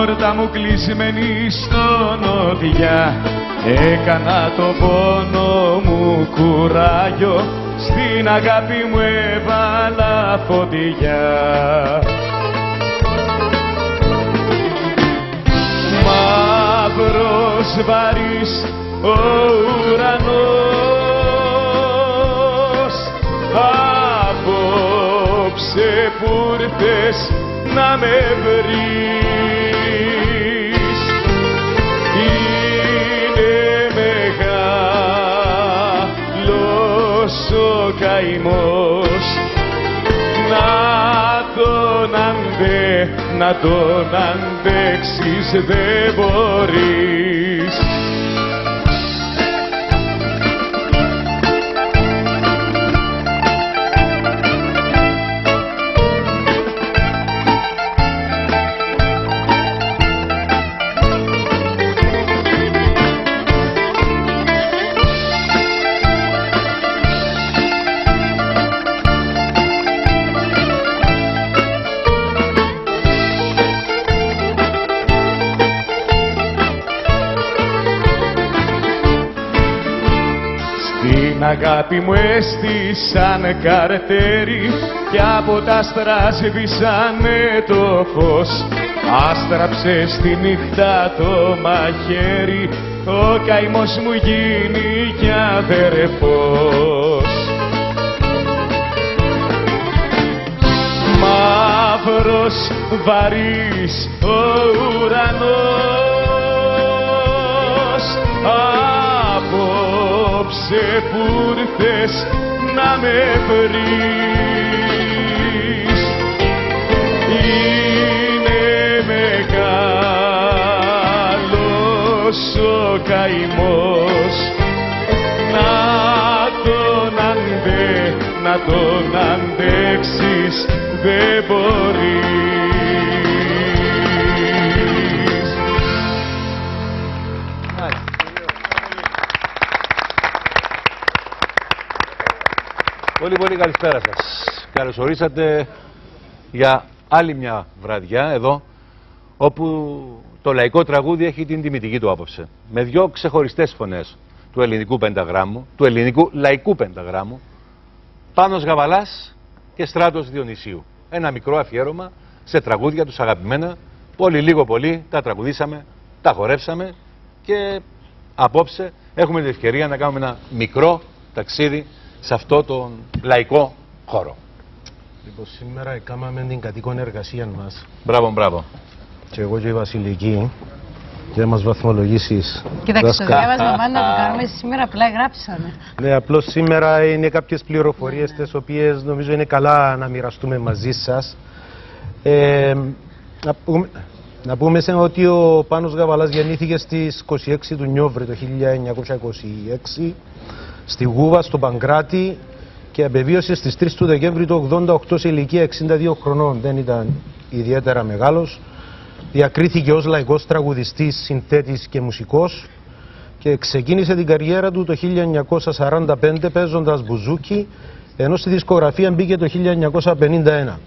πόρτα μου κλεισμένη στο νοδιά, έκανα το πόνο μου κουράγιο, στην αγάπη μου έβαλα φωτιά. Μαύρος βαρύς ο ουρανός, απόψε που ήρθες να με βρεις, είναι μεγάλος ο καημός, να τον αντέξεις δεν μπορείς. Την αγάπη μου έστησαν καρτέρι κι από τα άστρα σβήσανε το φως. Άστραψε στη νύχτα το μαχαίρι, ο καημός μου γίνει κι αδερφός. Μαύρος βαρύς ο ουρανός, απόψε που ήρθες να με βρεις, είναι μεγάλος ο καημός, να τον αντέξεις δεν μπορείς. Πολύ καλησπέρα σας. Καλώς ορίσατε για άλλη μια βραδιά εδώ, όπου το λαϊκό τραγούδι έχει την τιμητική του άποψη. Με δυο ξεχωριστές φωνές του ελληνικού πενταγράμμου, του ελληνικού λαϊκού πενταγράμμου, Πάνος Γαβαλάς και Στράτος Διονυσίου. Ένα μικρό αφιέρωμα σε τραγούδια τους αγαπημένα, πολύ λίγο πολύ τα τραγουδήσαμε, τα χορέψαμε και απόψε έχουμε την ευκαιρία να κάνουμε ένα μικρό ταξίδι σε αυτό τον λαϊκό χώρο. Λοιπόν, σήμερα έκαναμε την κατοίκον εργασία μας. Μπράβο. Και εγώ και η Βασιλική, για να μας βαθμολογήσεις. Κοίταξε, το διάβασμα πάντα το κάνουμε σήμερα, απλά γράψαμε. Ναι, απλώς σήμερα είναι κάποιες πληροφορίες τις οποίες νομίζω είναι καλά να μοιραστούμε μαζί σας. Να πούμε ότι ο Πάνος Γαβαλάς γεννήθηκε στις 26 του Νιόβρη το 1926 στη Γούβα, στο Παγκράτη, και απεβίωσε στις 3 του Δεκέμβρη του 1988 σε ηλικία 62 χρονών. Δεν ήταν ιδιαίτερα μεγάλος. Διακρίθηκε ως λαϊκός τραγουδιστής, συνθέτης και μουσικός και ξεκίνησε την καριέρα του το 1945 παίζοντας μπουζούκι, ενώ στη δισκογραφία μπήκε το 1951.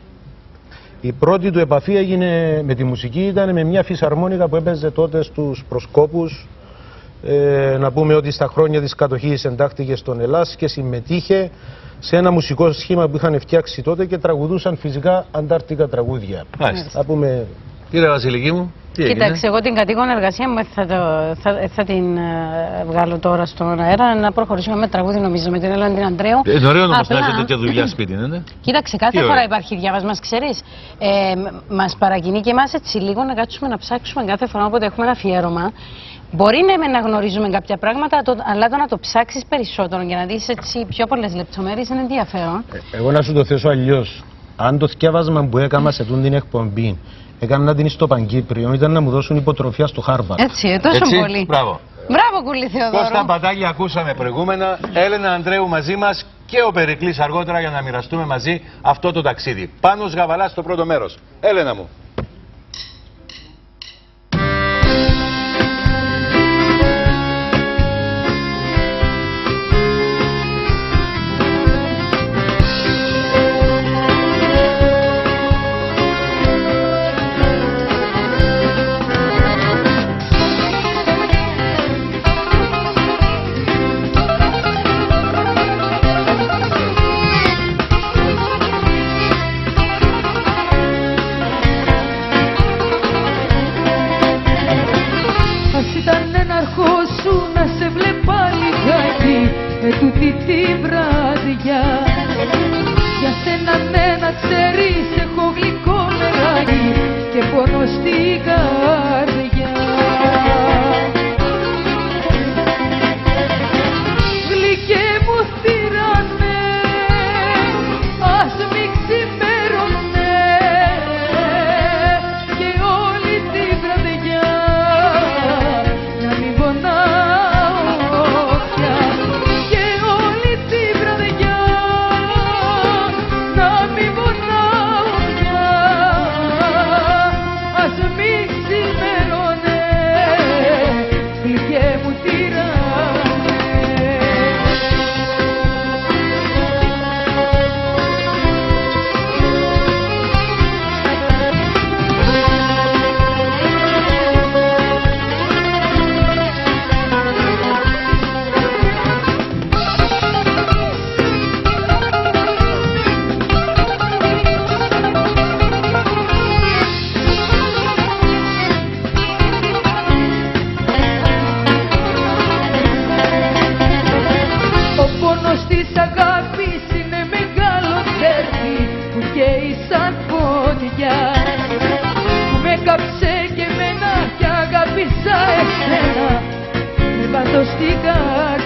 Η πρώτη του επαφή έγινε με τη μουσική ήταν με μια φυσαρμόνικα που έπαιζε τότε στους προσκόπους. Να πούμε ότι στα χρόνια της κατοχής εντάχθηκε στον Ελλάς και συμμετείχε σε ένα μουσικό σχήμα που είχαν φτιάξει τότε και τραγουδούσαν φυσικά αντάρτικα τραγούδια. Να πούμε... Κύριε Βασιλική μου, τι έγινε? Κοίταξε, εγώ την κατοίκον εργασία μου θα την βγάλω τώρα στον αέρα, να προχωρήσουμε με τραγούδι, νομίζω, με την Έλληνα την Αντρέου. Είναι ωραίο να μας έχετε τέτοια δουλειά σπίτι, ναι. Κοίταξε, κάθε φορά υπάρχει διάβασμα, ξέρεις. Μας παρακινεί και εμάς έτσι λίγο να κάτσουμε να ψάξουμε κάθε φορά όποτε έχουμε ένα αφιέρωμα. Μπορεί να γνωρίζουμε κάποια πράγματα, αλλά το να το ψάξεις περισσότερο για να δεις έτσι πιο πολλές λεπτομέρειες είναι ενδιαφέρον. Εγώ να σου το θέσω αλλιώς. Αν το διάβασμα που έκανα σε την εκπομπή έκανα την στο Παγκύπριο, ήταν να μου δώσουν υποτροφία στο Χάρβαρντ. Έτσι, τόσο πολύ. Μπράβο. Μπράβο, Κουλή Θεοδόρου. Κώστα Μπατάκη ακούσαμε προηγούμενα, Έλενα Ανδρέου μαζί μας και ο Περικλής αργότερα για να μοιραστούμε μαζί αυτό το ταξίδι. Πάνος Γαβαλάς στο πρώτο μέρος. Έλενα μου.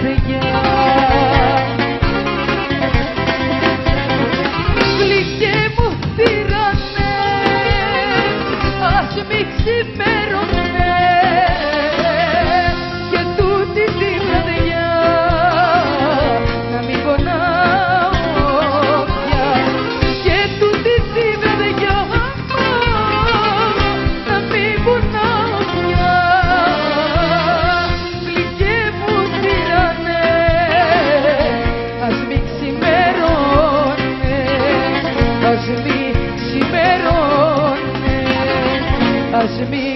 καρδιά. Πληγέ μου τυραννέ, ας μη ξημέρωνε και τούτη τη βραδιά να μην πονάω πια, και τούτη τη βραδιά να μην πονάω πια. Πληγέ μου τυραννέ, ας μη ξημέρωνε, ας μη ξημέρωνε, ας μη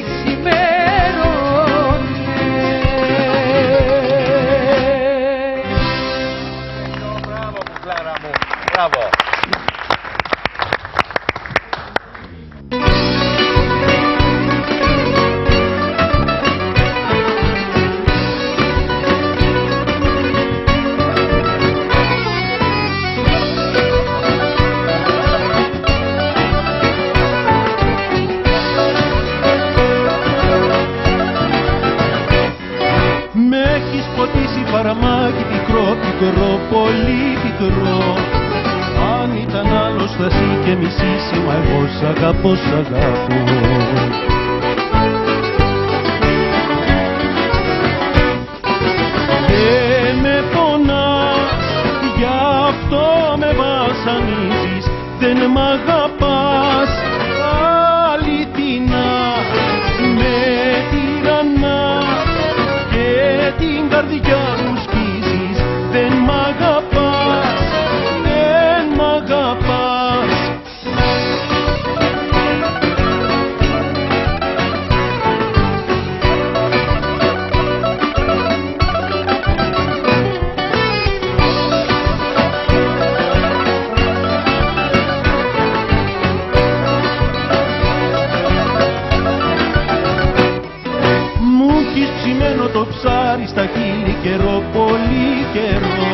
Μπράβο μου, Κλάρα μου. Μπράβο. Με έχεις ποτίσει παραμάκι πικρό, πικρό, πολύ πικρό. Αν ήταν άλλος θα σε είχε μισήσει, μα εγώ σ' αγαπώ, σ' αγαπώ. Δεν με πονάς, γι' αυτό με βασανίζεις, δεν μ' αγαπάς αληθινά. Με τυραννάς και την καρδιά μου σκίζεις, δεν μ' αγαπάς, δεν μ' αγαπάς. Μου έχεις ψημένο το ψάρι στα χείλη καιρό, πολύ καιρό.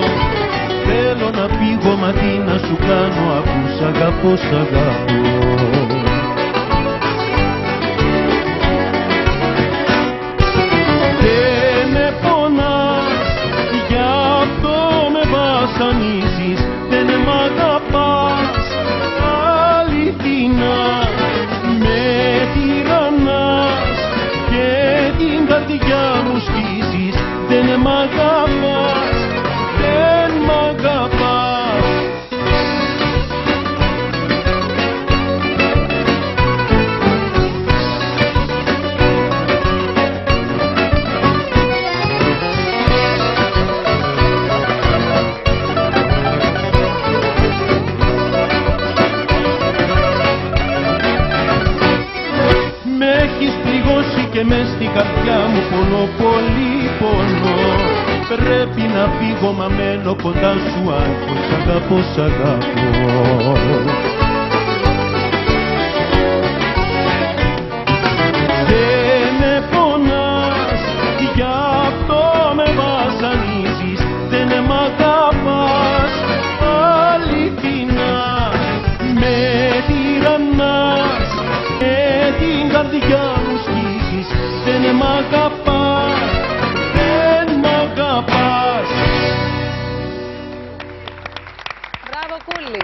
Θέλω να φύγω μα τι να σου κάνω, αφού σ' αγαπώ, σ' αγαπώ. Δεν με πονάς, γι' αυτό με βασανίζεις, δεν μ' αγαπάς αληθινά. Με τυραννάς και την καρδιά μου σκίζεις, δεν μ' αγαπάς, δεν μ' αγαπάς. Με έχεις πληγώσει και μες στην καρδιά μου πονώ, πολύ πονώ. Πρέπει να φύγω μα μένω κοντά σου, αν σ' αγαπώ, σ' αγαπώ. Δεν με πονάς, γι' αυτό με βασανίζεις, δεν μ' αγαπάς αληθινά. Με τυραννάς και την καρδιά μου σκίζεις, δεν μ' αγαπάς, δεν μ' αγαπάς. Μπράβο, Κούλη.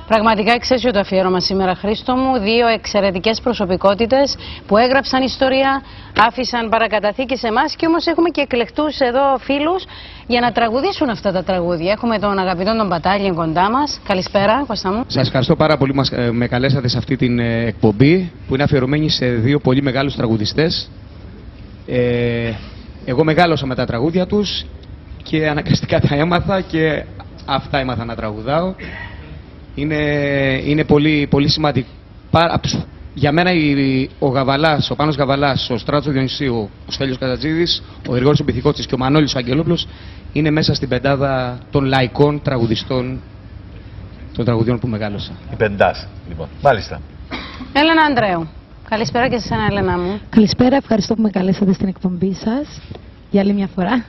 Πραγματικά εξαίσιο το αφιέρωμα σήμερα, Χρήστο μου. Δύο εξαιρετικές προσωπικότητες που έγραψαν ιστορία, άφησαν παρακαταθήκη σε εμάς και όμως έχουμε και εκλεκτούς εδώ φίλους για να τραγουδήσουν αυτά τα τραγούδια. Έχουμε τον αγαπητό τον Πατάλιον κοντά μας. Καλησπέρα, Κώστα μου. Σας ευχαριστώ πάρα πολύ που με καλέσατε σε αυτή την εκπομπή που είναι αφιερωμένη σε δύο πολύ μεγάλους τραγουδιστές. Εγώ μεγάλωσα με τα τραγούδια τους και αναγκαστικά τα έμαθα και αυτά έμαθα να τραγουδάω. Είναι πολύ, πολύ σημαντικό. Για μένα ο Γαβαλάς, ο Πάνος Γαβαλάς, ο Στράτος Διονυσίου, ο Στέλιος Κατατζίδης, ο Γρηγόρης Μπιθικότσης και ο Μανώλης ο Αγγελόπουλος είναι μέσα στην πεντάδα των λαϊκών τραγουδιστών των τραγουδιών που μεγάλωσα. Η πεντάς, λοιπόν. Μάλιστα. Έλενα Ανδρέου. Καλησπέρα και σε εσένα, Έλενα μου. Καλησπέρα, ευχαριστώ που με καλέσατε στην εκπομπή σας για άλλη μια φορά.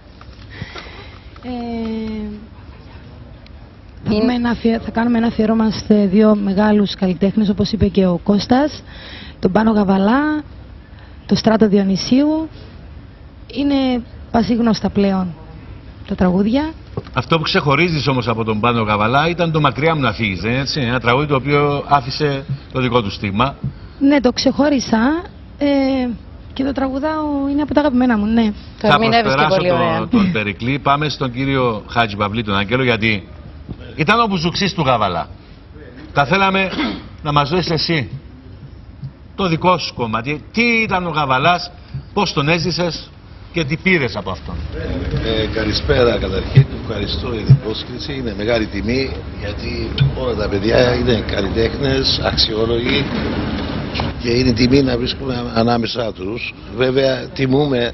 Θα κάνουμε ένα αφιέρωμα σε δύο μεγάλους καλλιτέχνες, όπως είπε και ο Κώστας, τον Πάνο Γαβαλά, τον Στράτο Διονυσίου είναι πασίγνωστα πλέον τα τραγούδια. Αυτό που ξεχωρίζεις όμως από τον Πάνο Γαβαλά ήταν το «Μακριά μου να φύγεις», δεν είναι έτσι? Ένα τραγούδι το οποίο άφησε το δικό του στίγμα. Ναι, το ξεχώρισα και το τραγουδάω, είναι από τα αγαπημένα μου, ναι. Το Θα ερμηνεύεις και πολύ ωραία. προσπεράσω τον Περικλή. Πάμε στον κύριο Χάτζη Παυλή, τον Αγγέλο, γιατί ήταν ο μπουζουξής του Γαβαλά. Θα θέλαμε να μας δώσεις εσύ το δικό σου κομμάτι. Τι ήταν ο Γαβαλάς, πώς τον έζησες και τι πήρες από αυτόν. Καλησπέρα καταρχήν. Ευχαριστώ για την πρόσκληση. Είναι μεγάλη τιμή γιατί όλα τα παιδιά είναι καλλιτέχνες, αξιόλογοι και είναι τιμή να βρίσκουμε ανάμεσά τους. Βέβαια τιμούμε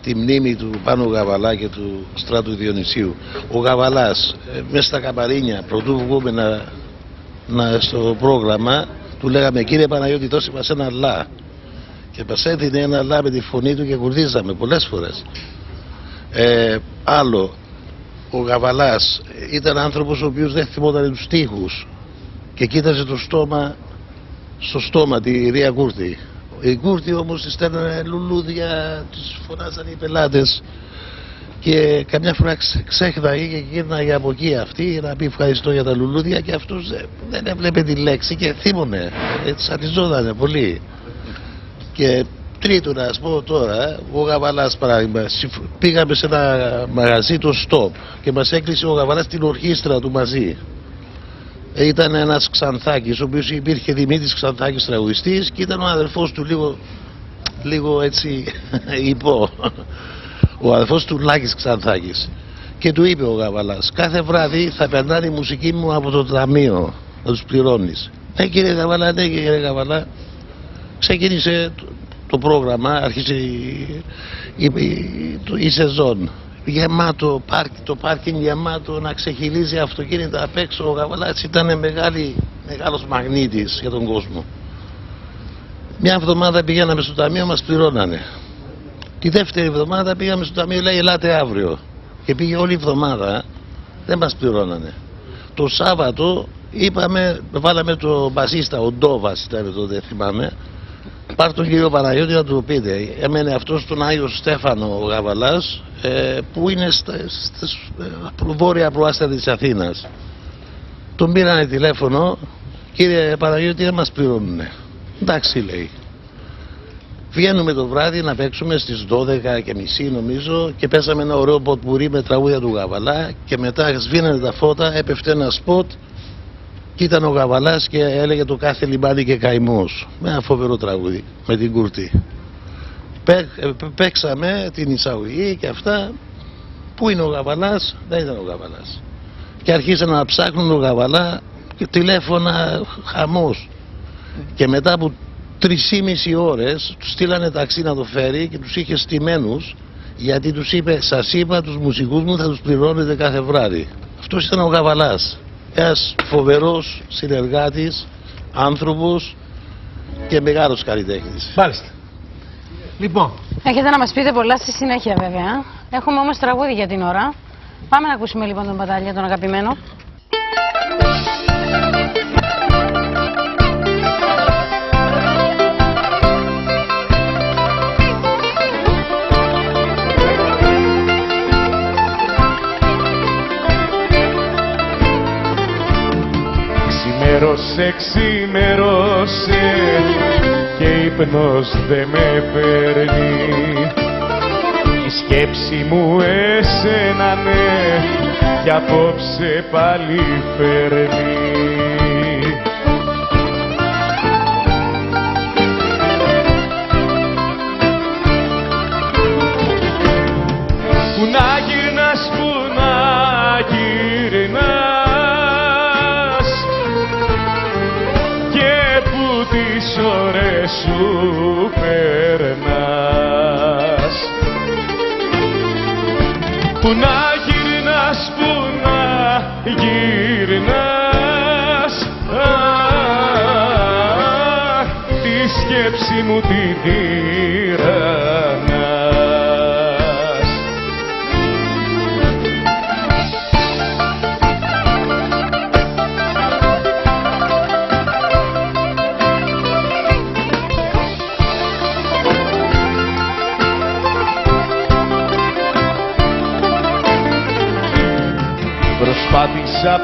τη μνήμη του Πάνου Γαβαλά και του Στράτου Διονυσίου. Ο Γαβαλάς μέσα στα καμπαρίνια, πρωτού βγούμε στο πρόγραμμα, του λέγαμε «Κύριε Παναγιώτη, δώσε μας ένα λα». Και μας έδινε ένα λα με τη φωνή του και κουρδίζαμε πολλές φορές. Άλλο, ο Γαβαλάς ήταν άνθρωπος ο οποίος δεν θυμόταν τους στίχους και κοίταζε το στόμα στο στόμα τη Ρία Κούρτη. Η Κούρτη όμως της στέλνανε λουλούδια, της φωνάζαν οι πελάτες και καμιά φορά ξέχναγε και γύρναγε από εκεί αυτή να πει ευχαριστώ για τα λουλούδια και αυτός δεν έβλεπε τη λέξη και θύμωνε, τσατιζότανε πολύ. Και τρίτο να σας πω τώρα, ο Γαβαλάς παράδειγμα, πήγαμε σε ένα μαγαζί το Stop και μας έκλεισε ο Γαβαλάς την ορχήστρα του μαζί. Ήταν ένας Ξανθάκης, ο οποίος υπήρχε Δημήτρης Ξανθάκης τραγουδιστής και ήταν ο αδερφός του λίγο έτσι υπό, ο αδερφός του Λάκης Ξανθάκης. Και του είπε ο Γαβαλάς, κάθε βράδυ θα περνάνε η μουσική μου από το ταμείο, να τους πληρώνεις. Κύριε Γαβαλά, ναι κύριε Γαβαλά. Ξεκίνησε το πρόγραμμα, άρχισε η σεζόν. Γεμάτο το πάρκινγκ γεμάτο να ξεχυλίζει αυτοκίνητα απ' έξω. Ο Γαβαλάς ήταν μεγάλος μαγνήτης για τον κόσμο. Μια εβδομάδα πηγαίναμε στο ταμείο, μας πληρώνανε. Τη δεύτερη εβδομάδα πήγαμε στο ταμείο, λέει ελάτε αύριο. Και πήγε όλη η εβδομάδα, δεν μας πληρώνανε. Το Σάββατο βάλαμε το μπασίστα, ο Ντόβας ήταν τότε, θυμάμαι. Πάρ' τον κύριο Παναγιώτη να του πείτε. Έμενε αυτός στον Άγιο Στέφανο ο Γαβαλάς, που είναι στα βόρεια προάστια της Αθήνας. Τον πήρανε τηλέφωνο, κύριε Παναγιώτη δεν μας πληρώνουνε. Εντάξει λέει. Βγαίνουμε το βράδυ να παίξουμε στις 12:30 νομίζω και πέσαμε ένα ωραίο ποτπουρί με τραγούδια του Γαβαλά και μετά σβήνανε τα φώτα, έπεφτε ένα σποτ και ήταν ο Γαβαλάς και έλεγε το κάθε λιμάνι και καημός. Με ένα φοβερό τραγούδι με την Κούρτη. Παίξαμε την εισαγωγή και αυτά. Πού είναι ο Γαβαλάς? Δεν ήταν ο Γαβαλάς. Και αρχίσαν να ψάχνουν τον Γαβαλά και τηλέφωνα χαμός. Και μετά από 3,5 ώρες τους στείλανε ταξί να το φέρει και τους είχε στημένους γιατί τους είπε σας είπα τους μουσικούς μου θα τους πληρώνετε κάθε βράδυ. Αυτός ήταν ο Γαβαλάς. Ένας φοβερός συνεργάτης, άνθρωπος και μεγάλος καλλιτέχνης. Μάλιστα. Λοιπόν. Έχετε να μας πείτε πολλά στη συνέχεια βέβαια. Έχουμε όμως τραγούδι για την ώρα. Πάμε να ακούσουμε λοιπόν τον Πατάλια, τον αγαπημένο. Ξημέρωσε και ύπνος δε με παίρνει. Η σκέψη μου εσένα ναι κι απόψε πάλι φέρνει. Που να γυρνάς, που να γυρνάς και που τις ώρες σου περνάς. Που να γυρνάς, που να γυρνάς, τη σκέψη μου την τυραννάς.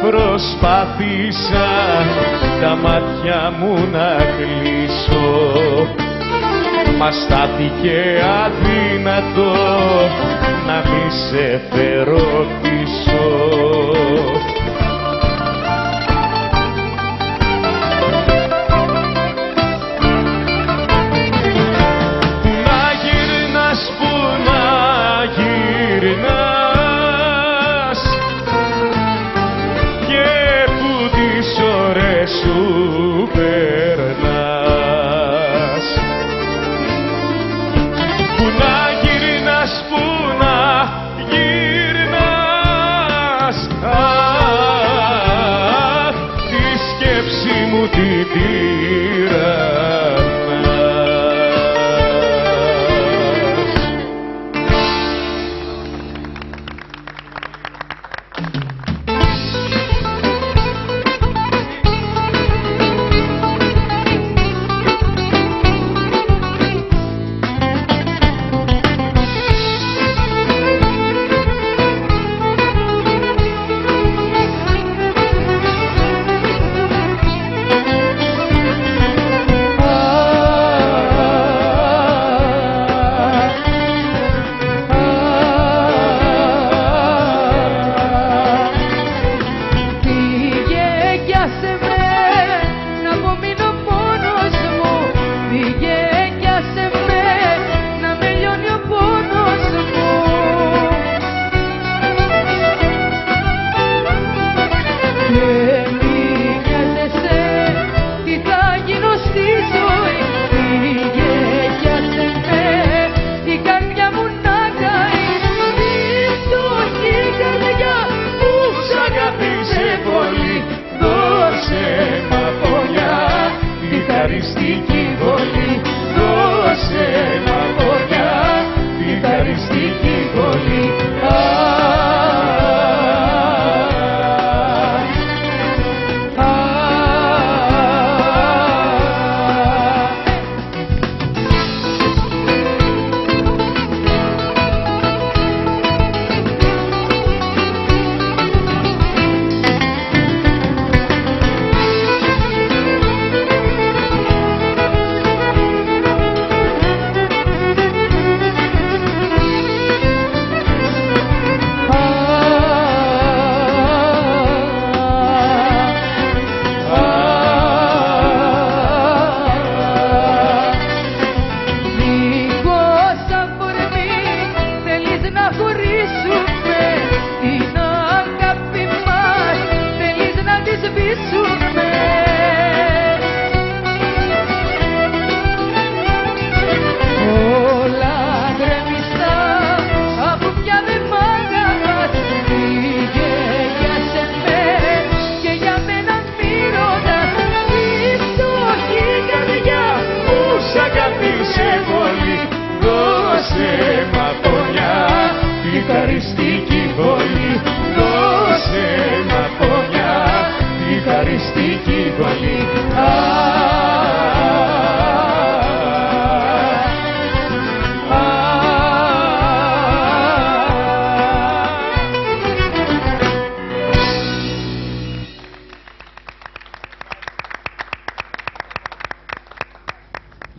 Προσπάθησα τα μάτια μου να κλείσω, μα στάθηκε αδύνατο να μη σε φέρω πίσω. Πού να γυρνάς, πού να γυρνάς, και που τις ώρες σου περνάς. Πού να γυρνάς, πού να γυρνάς, αχ, τη σκέψη μου την τυραννάς.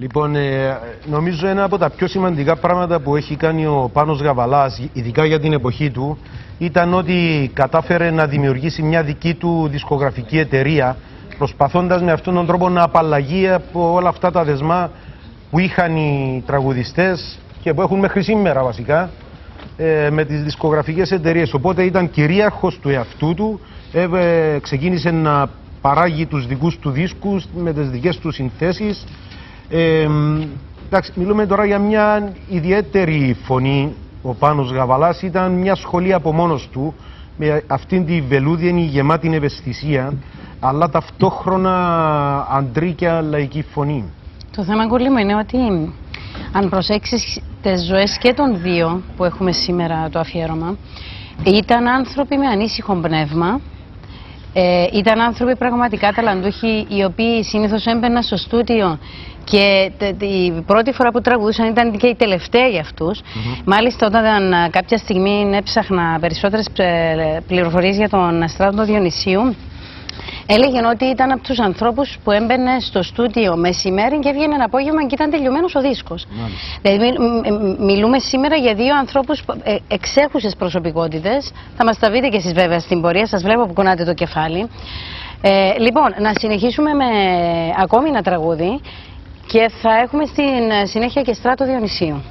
Λοιπόν, νομίζω ένα από τα πιο σημαντικά πράγματα που έχει κάνει ο Πάνος Γαβαλάς, ειδικά για την εποχή του, ήταν ότι κατάφερε να δημιουργήσει μια δική του δισκογραφική εταιρεία, προσπαθώντας με αυτόν τον τρόπο να απαλλαγεί από όλα αυτά τα δεσμά που είχαν οι τραγουδιστές και που έχουν μέχρι σήμερα βασικά με τις δισκογραφικές εταιρείες. Οπότε ήταν κυρίαρχος του εαυτού του, ξεκίνησε να παράγει τους δικούς του δίσκους με τις δικές του συνθέσεις. Εντάξει, μιλούμε τώρα για μια ιδιαίτερη φωνή. Ο Πάνος Γαβαλάς ήταν μια σχολή από μόνος του, με αυτήν τη βελούδιενη γεμάτη ευαισθησία, αλλά ταυτόχρονα αντρίκια λαϊκή φωνή. Το θέμα, Κολλή μου, είναι ότι αν προσέξεις τις ζωές και των δύο που έχουμε σήμερα το αφιέρωμα, ήταν άνθρωποι με ανήσυχο πνεύμα, Ήταν άνθρωποι πραγματικά ταλαντούχοι, οι οποίοι συνήθως έμπαιναν στο στούντιο και η πρώτη φορά που τραγουδούσαν ήταν και η τελευταία για αυτούς. Μάλιστα, όταν κάποια στιγμή έψαχνα περισσότερες πληροφορίες για τον Στράτο Διονυσίου, έλεγε ότι ήταν από τους ανθρώπους που έμπαινε στο στούντιο μεσημέρι και έβγαινε ένα απόγευμα και ήταν τελειωμένος ο δίσκος. Δηλαδή, μιλούμε σήμερα για δύο ανθρώπους εξέχουσες προσωπικότητες. Θα μας τα δείτε και εσείς βέβαια στην πορεία, σας βλέπω που κουνάτε το κεφάλι. Λοιπόν, να συνεχίσουμε με ακόμη ένα τραγούδι και θα έχουμε στην συνέχεια και Στράτο Διονυσίου.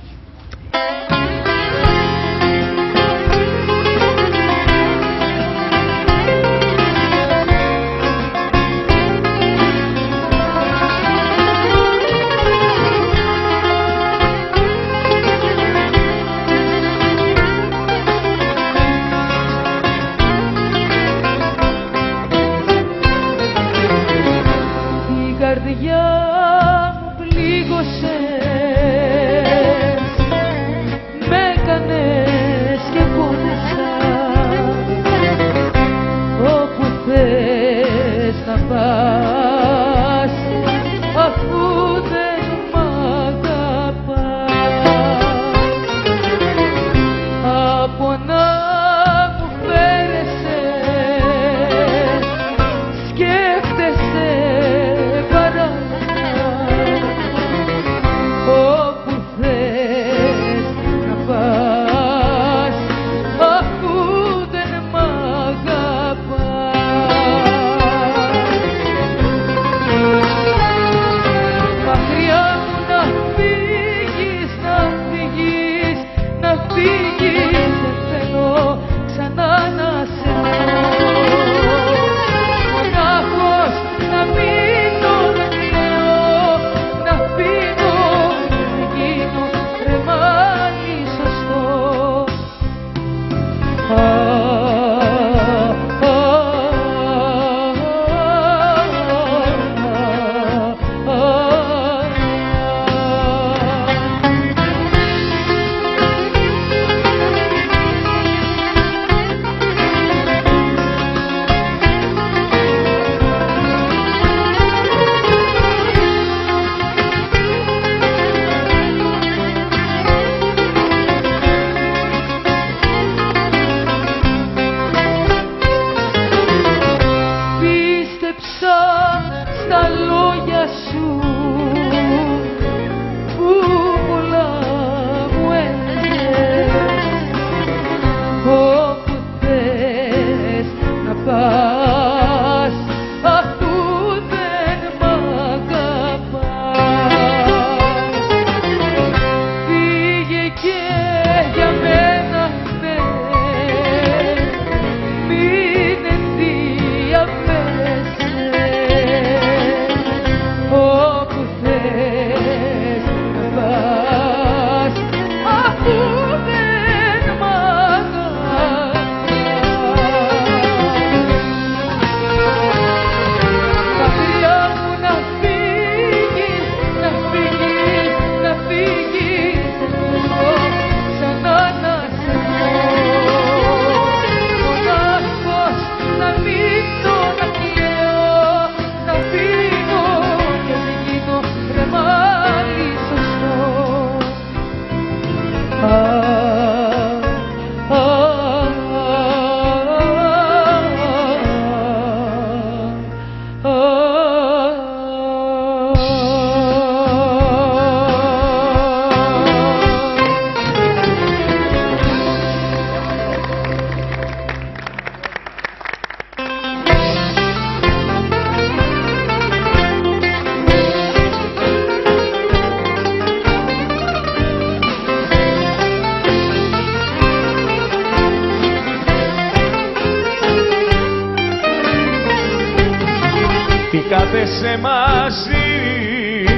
Κάθεσαι μαζί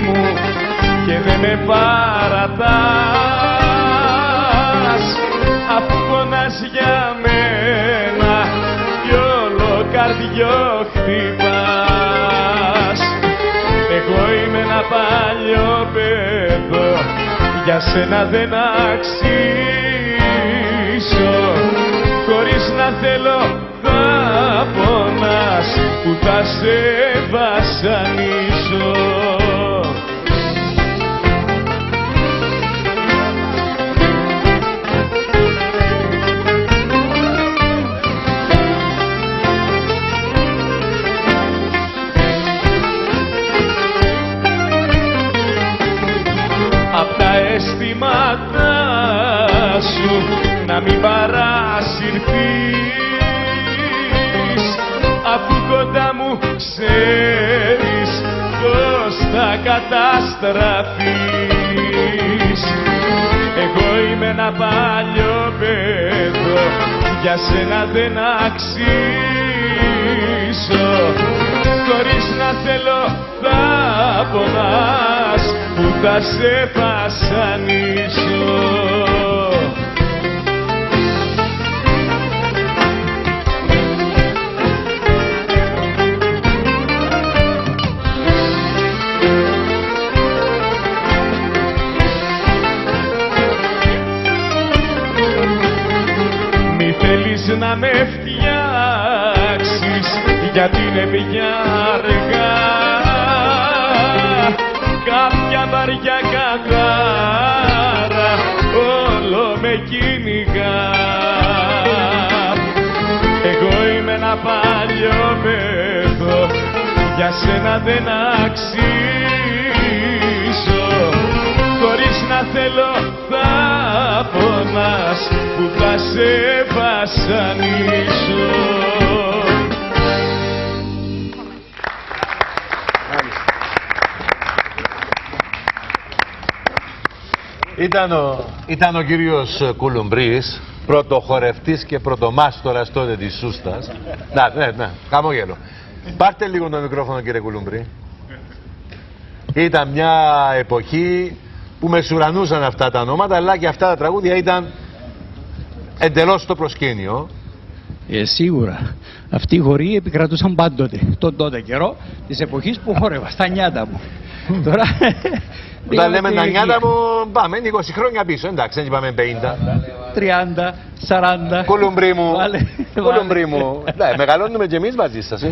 μου και δεν με παρατάς, αφού πονάς για μένα κι όλο καρδιό χτυπάς. Εγώ είμαι ένα παλιό παιδό, για σένα δεν αξίζω, χωρίς να θέλω θα πονάς που θα σε βασανίσω. Απ' τα αισθήματά σου να μην παρασυρθείς, αφού κοντά μου ξέρεις πως θα καταστραφείς. Εγώ είμαι ένα παλιό παιδό, για σένα δεν αξίζω. Χωρίς να θέλω θα πονάς, που θα σε βασανίσω. Μη θέλεις να με φτιάξεις, γιατί είναι πια αργά. Κάποια βαριά κατάρα όλο με κυνηγά. Εγώ είμαι ένα παλιό παιδό, για σένα δεν αξίζω. Χωρίς να θέλω θα πονάς, που θα σε βασανίσω. Ήταν ο κύριος Κουλουμπρής, πρωτοχορευτής και πρωτομάστορας τότε της Σούστας. Ναι, χαμόγελο. Πάρτε λίγο το μικρόφωνο, κύριε Κουλουμπρή. Ήταν μια εποχή που μεσουρανούσαν αυτά τα ονόματα, αλλά και αυτά τα τραγούδια ήταν εντελώς στο προσκήνιο. Σίγουρα. Αυτοί οι χοροί επικρατούσαν πάντοτε, τον τότε καιρό της εποχής που χόρευα, στα νιάτα μου. Τώρα... Όταν λέμε τα νιάτα μου, πάμε 20 χρόνια πίσω, εντάξει, δεν είπαμε 50. 30, 40. Κουλουμπρή μου, Κουλουμπρή μου. Ναι, μεγαλώνουμε κι εμείς μαζί σας.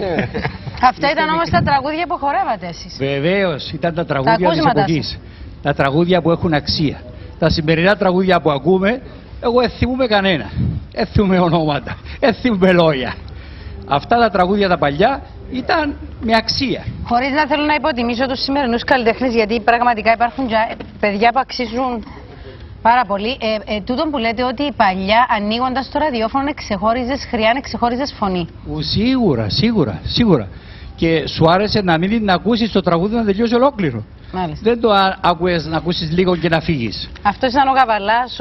Αυτά ήταν όμως τα τραγούδια που χορεύατε εσείς. Βεβαίως, ήταν τα τραγούδια της εποχής. Τα τραγούδια που έχουν αξία. Τα σημερινά τραγούδια που ακούμε, εγώ δεν θυμούμαι κανένα. Δεν θυμούμαι ονόματα, δεν θυμούμαι λόγια. Αυτά τα τραγούδια τα παλιά ήταν με αξία. Χωρίς να θέλω να υποτιμήσω τους σημερινούς καλλιτέχνες, γιατί πραγματικά υπάρχουν παιδιά που αξίζουν πάρα πολύ. Τούτο που λέτε ότι παλιά ανοίγοντας το ραδιόφωνο εξεχώριζες χρειά, εξεχώριζες φωνή. Σίγουρα. Και σου άρεσε να μην την ακούσεις το τραγούδι να τελειώσει ολόκληρο. Μάλιστα. Δεν το άκουες να ακούσεις λίγο και να φύγεις. Αυτός ήταν ο Γαβαλάς,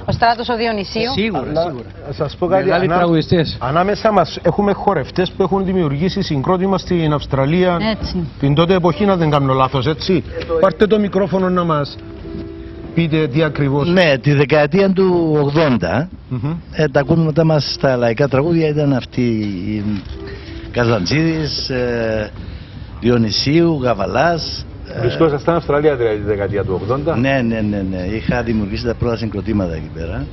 ο Στράτος ο Διονυσίου. Σίγουρα. Να σας πω κάτι, ανάμεσα μας έχουμε χορευτές που έχουν δημιουργήσει συγκρότημα στην Αυστραλία. Έτσι. Την τότε εποχή, να δεν κάνω λάθος, έτσι. Πάρτε το μικρόφωνο να μας πείτε τι ακριβώς. Ναι, τη δεκαετία του 80, τα ακούγματά μας στα λαϊκά τραγούδια ήταν αυτοί οι Καζαντζίδης, Διονυσίου, Γαβαλάς. Βρισκόσασταν στην Αυστραλία δηλαδή τη δεκαετία του 80. Ναι. Είχα δημιουργήσει τα πρώτα συγκροτήματα εκεί πέρα.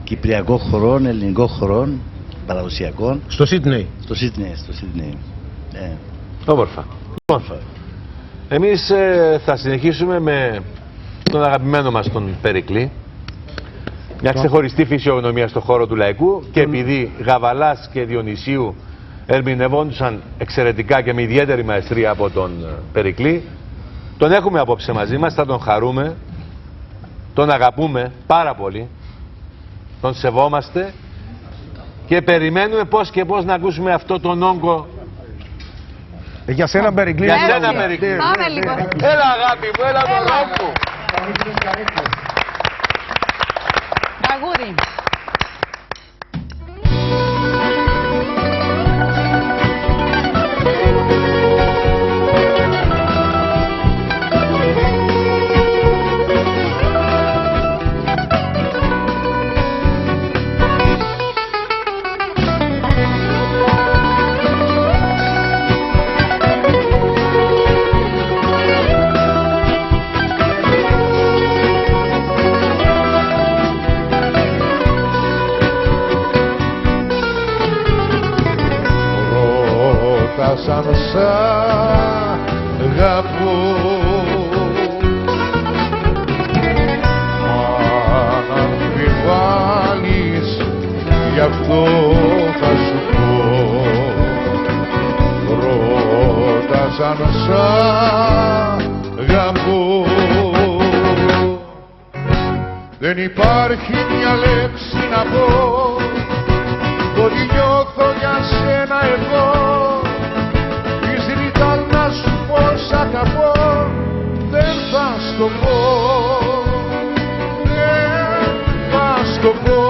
Κυπριακών χωρών, ελληνικών χωρών, παραδοσιακών. Στο Σίδνεϊ. Στο Σίδνεϊ. Ναι. Όμορφα. Εμείς θα συνεχίσουμε με τον αγαπημένο μας τον Περικλή. Μια ξεχωριστή φυσιογνωμία στον χώρο του λαϊκού, και επειδή Γαβαλάς και Διονυσίου ερμηνευόντουσαν εξαιρετικά και με ιδιαίτερη μαεστρία από τον Περικλή, τον έχουμε απόψε μαζί μας, θα τον χαρούμε, τον αγαπούμε πάρα πολύ, τον σεβόμαστε και περιμένουμε πώς και πώς να ακούσουμε αυτό τον όγκο. Για σένα, Περικλή. Για σένα, Περικλή. Πάμε λίγο. Έλα, αγάπη μου, έλα μωρό μου. Τραγούδι. σαν σ' αγαπώ. Μα αν αμφιβάλλεις γι' αυτό θα σου πω, ρώτα σαν σ' αγαπώ. Δεν υπάρχει μια λέξη να πω ότι νιώθω για σένα εγώ. Εις ρητάλ να σου πω σ' αγαπώ, δεν θα στο πω, δεν θα στο πω.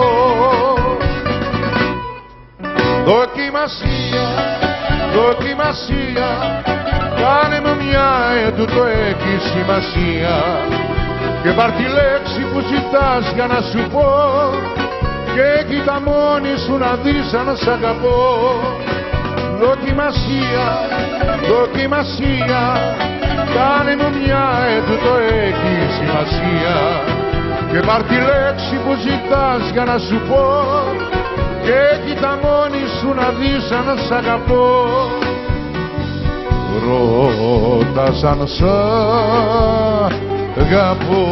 Δοκιμασία, δοκιμασία, κάνε μου μια, τούτο έχει σημασία. Και πάρ' τη λέξη που ζητάς για να σου πω, και κοίτα μόνη σου να δεις αν σ' αγαπώ. Δοκιμασία, δοκιμασία, κάνε μου μια, τούτο έχει σημασία. Και πάρ' τη λέξη που ζητάς για να σου πω, και κοίτα μόνη σου να δεις αν σ' αγαπώ. Ρώτα σαν σ' αγαπώ.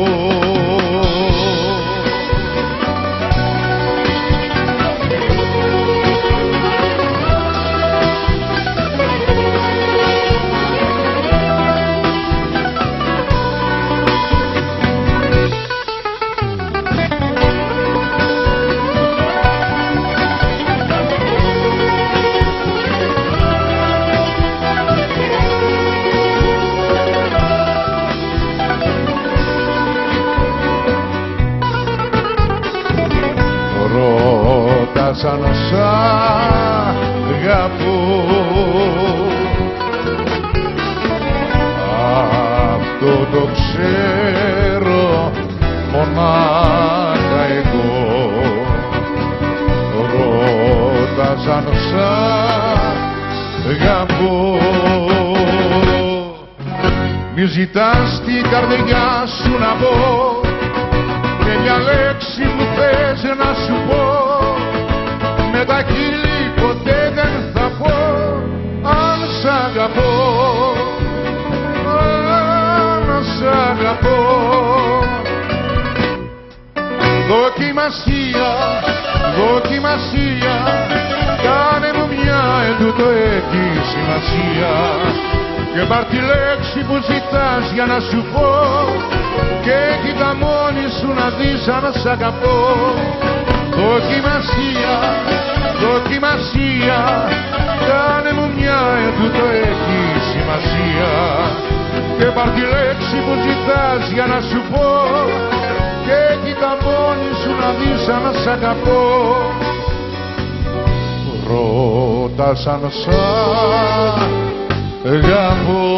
Σαν σ' αγαπώ, αυτό το ξέρω μονάχα εγώ. Ρώτα σαν σ' αγαπώ. Μη ζητάς την καρδιά σου να πω, και μια λέξη που θες να σου πω, με τα χείλη ποτέ δεν θα πω αν σ' αγαπώ, αν σ' αγαπώ. Δοκιμασία, δοκιμασία, κάνε μου μια, τούτο έχει σημασία. Και πάρ' τη λέξη που ζητάς για να σου πω, και κοίτα μόνη σου να δεις αν σ' αγαπώ. Δοκιμασία, δοκιμασία, κάνε μου μια, τούτο έχει σημασία. Και πάρ' τη λέξη που ζητάς για να σου πω, και κοίτα μόνη σου να δεις αν σ' αγαπώ. Ρώτα σαν σ' αγαπώ.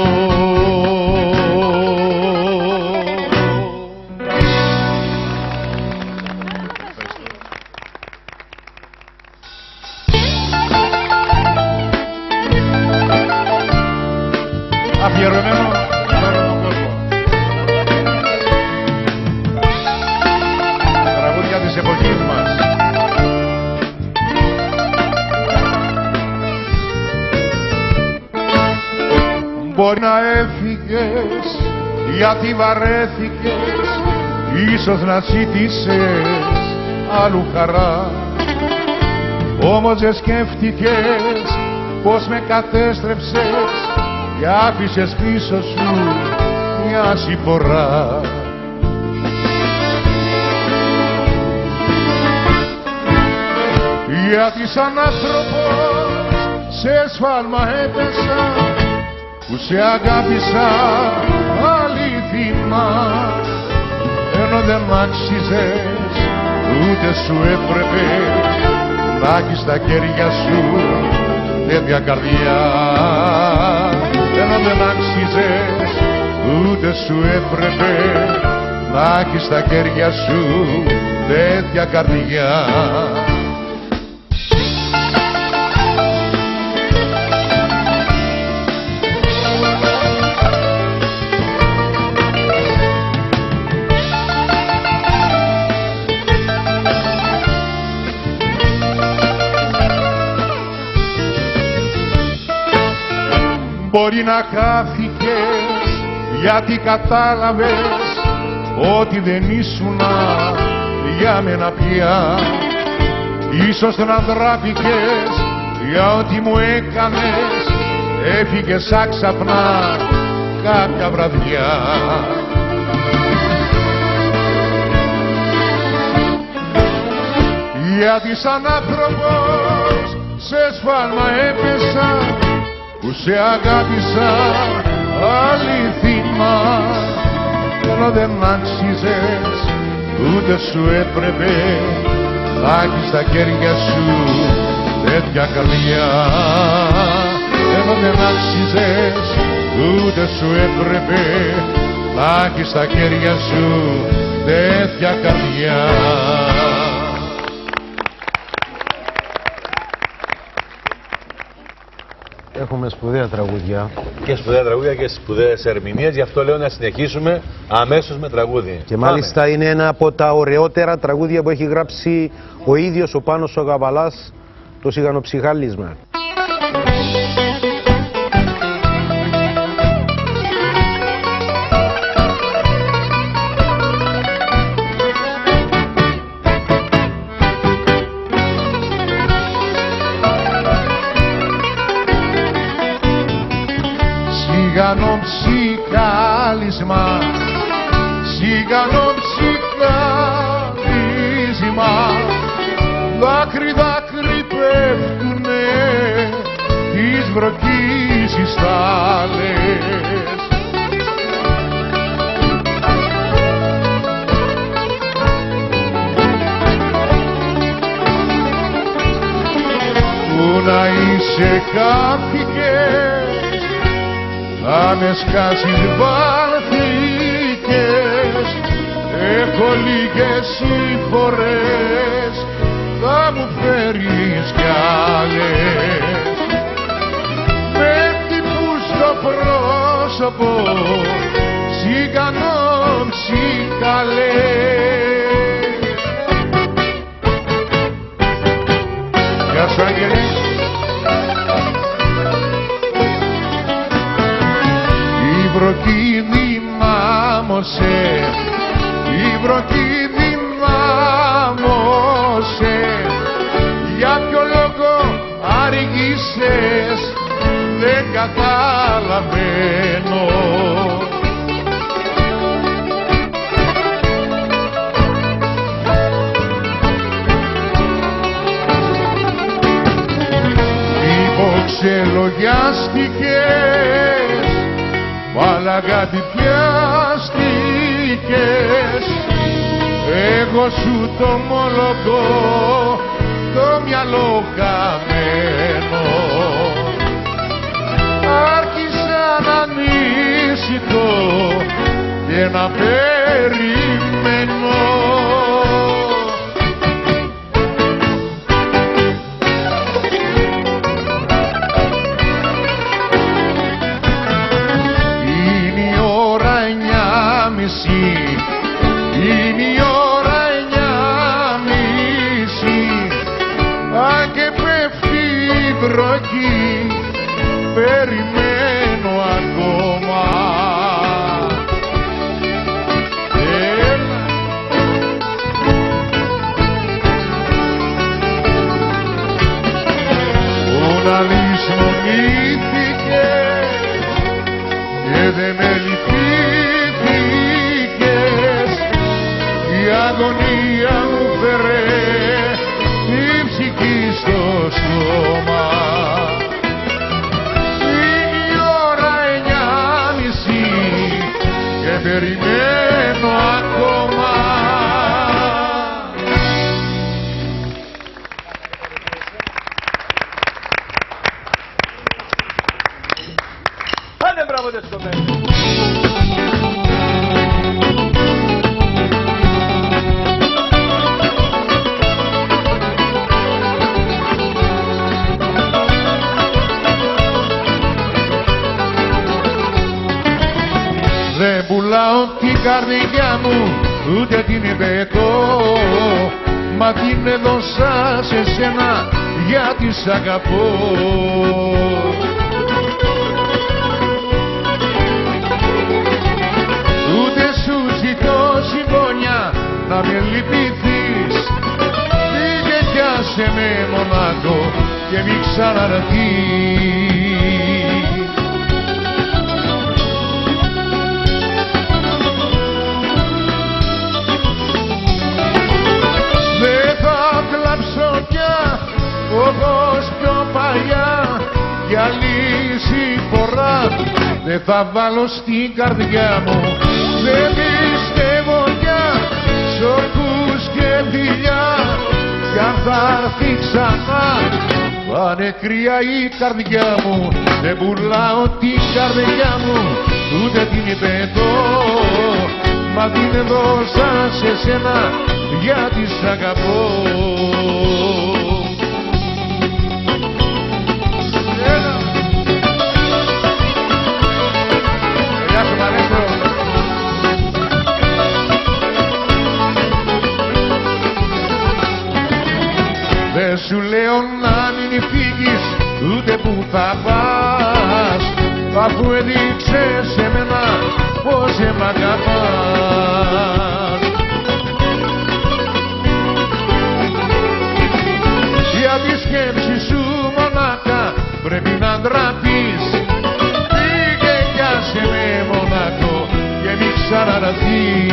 Αφιερωμένο σε όλο τον κόσμο. Τραγούδια της εποχής μας. Μπορεί να έφυγες γιατί βαρέθηκες, ίσως να ζήτησες άλλου χαρά. Όμως δεν σκέφτηκες πως με κατέστρεψες και άφησες πίσω σου μια συφορά. Γιατί σαν άνθρωπος σε σφάλμα έπεσα, που σε αγάπησα αλήθινα, ενώ δεν μ' άξιζες ούτε σου έπρεπε να έχεις στα χέρια σου τέτοια καρδιά. Ενώ δεν άξιζες ούτε σου έπρεπε να έχεις στα χέρια σου τέτοια καρδιά. Μπορεί να χάθηκες γιατί κατάλαβες ότι δεν ήσουνα για μένα πια. Ίσως να ντράπηκες για ό,τι μου έκανες, έφυγες άξαφνα κάποια βραδιά. Γιατί σαν άνθρωπος σε σφάλμα έπεσα, που σε αγάπησα αληθινά, ενώ δεν άξιζες ούτε σου έπρεπε να έχεις στα χέρια σου τέτοια καρδιά. Ενώ δεν άξιζες ούτε σου έπρεπε να έχεις στα χέρια σου τέτοια καρδιά. Έχουμε σπουδαία τραγούδια. Και σπουδαία τραγούδια και σπουδαίες ερμηνείες, γι' αυτό λέω να συνεχίσουμε αμέσως με τραγούδι. Και μάλιστα είναι ένα από τα ωραιότερα τραγούδια που έχει γράψει ο ίδιος ο Πάνος ο Γαβαλάς, το Σιγανοψυχάλισμα. Σιγανοψυχάλισμα, σιγανοψυχάλισμα, δάκρυ δάκρυ πέφτουνε της βροχής οι στάλες. Πού να είσαι χάθηκες, θα με σκάσεις βάλθηκες, έχω λίγες φορές, θα μου φέρεις κι άλλες. Με τύπους στο πρόσωπο, σιγανοψυχαλές. Γεια σου Άγγελε. Η βροχή δυνάμωσε, η βροχή δυνάμωσε, για ποιο λόγο άργησες δεν καταλαβαίνω. Ξελογιάστηκες, μαλαγάτι πιάστηκες, εγώ σου το ομολογώ, το μυαλό καμένο. Άρχισα να ανήσυχο και να περιμένω. Είναι η ώρα 9:30, αν και πέφτει η βροχή, περιμένω ακόμα. Έλα. Πού να λησμονήθηκες και δεν με λυπήθηκες, η αγωνία μου φέρε την ψυχή στο σώμα. Είναι η ώρα 9:30 και περιμένω ακόμα. Άντε μπράβο τις κοπέλες. Δεν πουλάω την καρδιά μου, ούτε την υπεκώ, μα την έδωσα σε σένα γιατί σ' αγαπώ. να με λυπηθείς. Φύγε κι άσε με μονάχο και μη ξαναρθείς. Δεν θα κλάψω πια όπως πιο παλιά, για άλλη φορά δεν θα βάλω στην καρδιά μου. Δεν πιστεύω πια σ' όρκους και φιλιά, κι αν θα έρθει ξανά πάνε κρύα η καρδιά μου. Δεν πουλάω την καρδιά μου, ούτε την πετώ, μα την έδωσα σε σένα γιατί σ' αγαπώ. Δεν σου λέω να μην φύγεις ούτε που θα πας, αφού έδειξες σε μένα πως μ' αγαπάς. Για τη σκέψη σου μονάχα πρέπει να ντραπείς. Φύγε κι άσε με μονάχο και μη ξαναρθείς.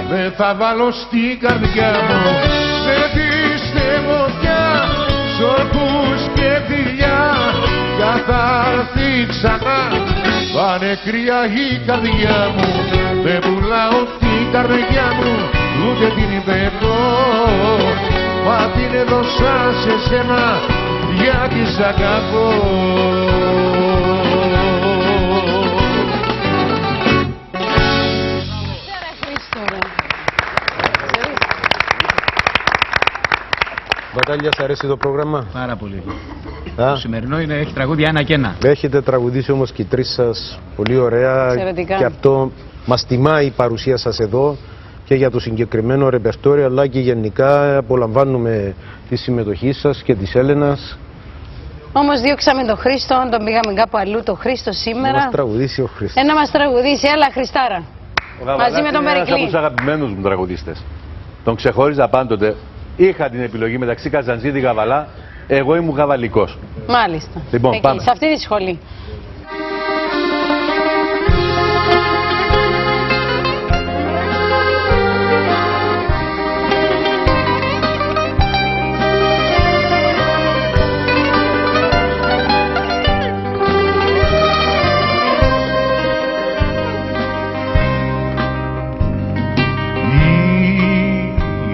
Δεν θα βάλω στην καρδιά μου, δεν πιστεύω πια σ' όρκους και φιλιά, κι αν θα έρθει ξανά πάνε κρύα η καρδιά μου. Δεν πουλάω την καρδιά μου ούτε την υπερτώ, μα την έδωσα σε σένα γιατί σ' αγαπώ. Μπατάλια, σ' αρέσει το πρόγραμμα? Πάρα πολύ. Το σημερινό έχει τραγούδια ένα και ένα. Έχετε τραγουδήσει όμως και οι τρεις σας πολύ ωραία. Εξαιρετικά. Και αυτό μας τιμά η παρουσία σας εδώ και για το συγκεκριμένο ρεπερτόριο, αλλά και γενικά απολαμβάνουμε τη συμμετοχή σας και της Έλενας. Όμως διώξαμε τον Χρήστο, τον πήγαμε κάπου αλλού το Χρήστο σήμερα. Να μας τραγουδήσει ο Χρήστος. Να μας τραγουδήσει, έλα Χριστάρα. Μαζί με τον Περικλή. Ένας από τους αγαπημένους μου τραγουδίστες. Τον ξεχώριζα πάντοτε. Είχα την επιλογή μεταξύ Καζαντζίδη Γαβαλά, εγώ ήμουν γαβαλικός. Μάλιστα. Λοιπόν, εκεί, πάμε. σε αυτή τη σχολή.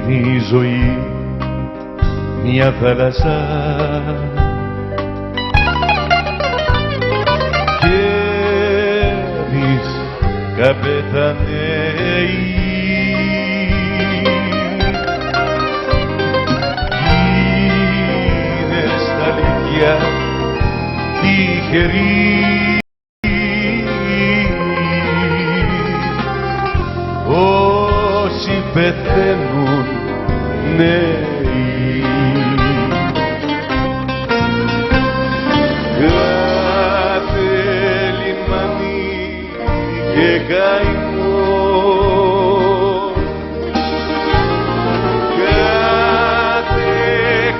Είναι η ζωή μια θάλασσα και εμείς καπεταναίοι είναι στα αλήθεια τυχεροί όσοι πεθαίνουν νέοι. Κάθε λιμάνι και καημός, κάθε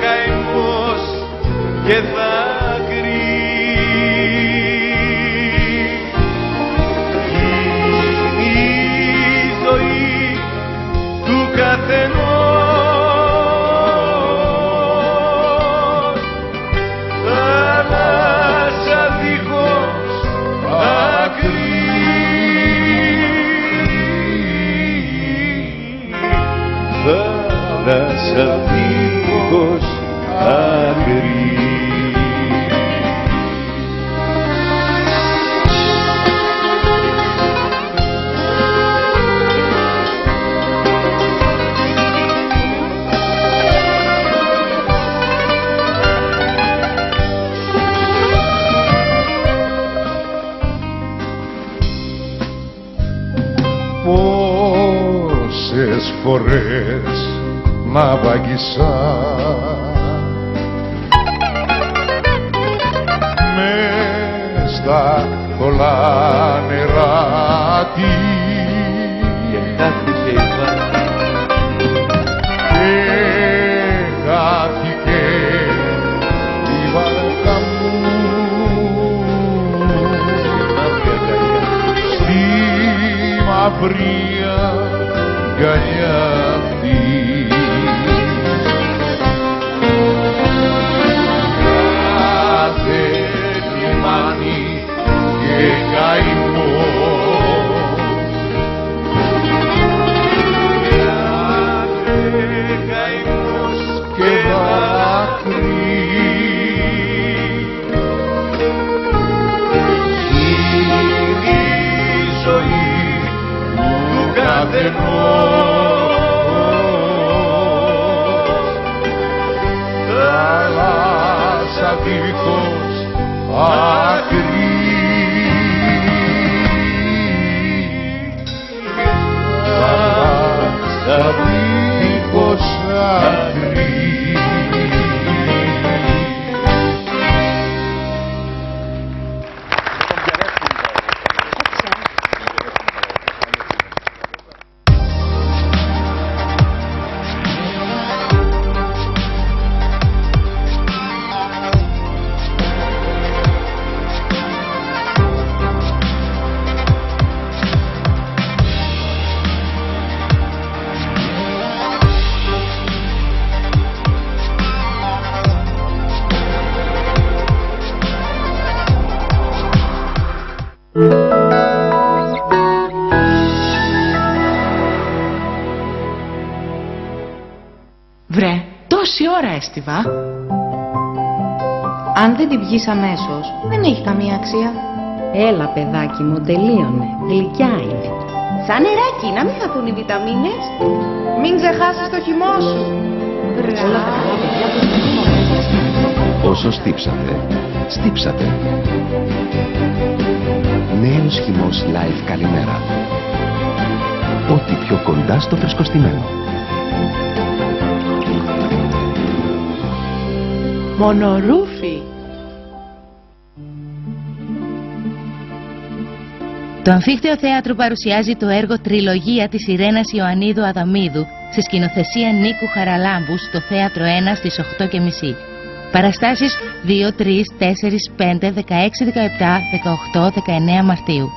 καημός και δάκρυ είναι η ζωή του καθενός. Θάλασσα δίχως άκρη. φορές να βάγισα μες στα θολά νερά της και χάθηκε η βάρκα μου στη μαυρία αγκαλιά της. Κάθε λιμάνι και καημό, κάθε καημός και δάκρυ, είναι η ζωή του καθενός. Θάλασσα δίχως άκρη, θάλασσα δίχως άκρη. Βρε, τόση ώρα έστειβα. Αν δεν την πιείς αμέσως, δεν έχει καμία αξία. Έλα παιδάκι μου, τελείωνε. Γλυκιά είναι. Σαν νεράκι, να μην χαθούν οι βιταμίνες. Μην ξεχάσεις το χυμό σου. Όλα τα καλά παιδιά που όσο στύψατε, στύψατε. Νέος χυμός Life καλημέρα. Ό,τι πιο κοντά στο φρεσκοστημένο. Μονορούφι. Το Αμφίχθεο Θέατρο παρουσιάζει το έργο «Τριλογία» της Ιρένας Ιωαννίδου Αδαμίδου σε σκηνοθεσία Νίκου Χαραλάμπου στο Θέατρο 1 στις 8:30. Παραστάσεις 2, 3, 4, 5, 16, 17, 18, 19 Μαρτίου.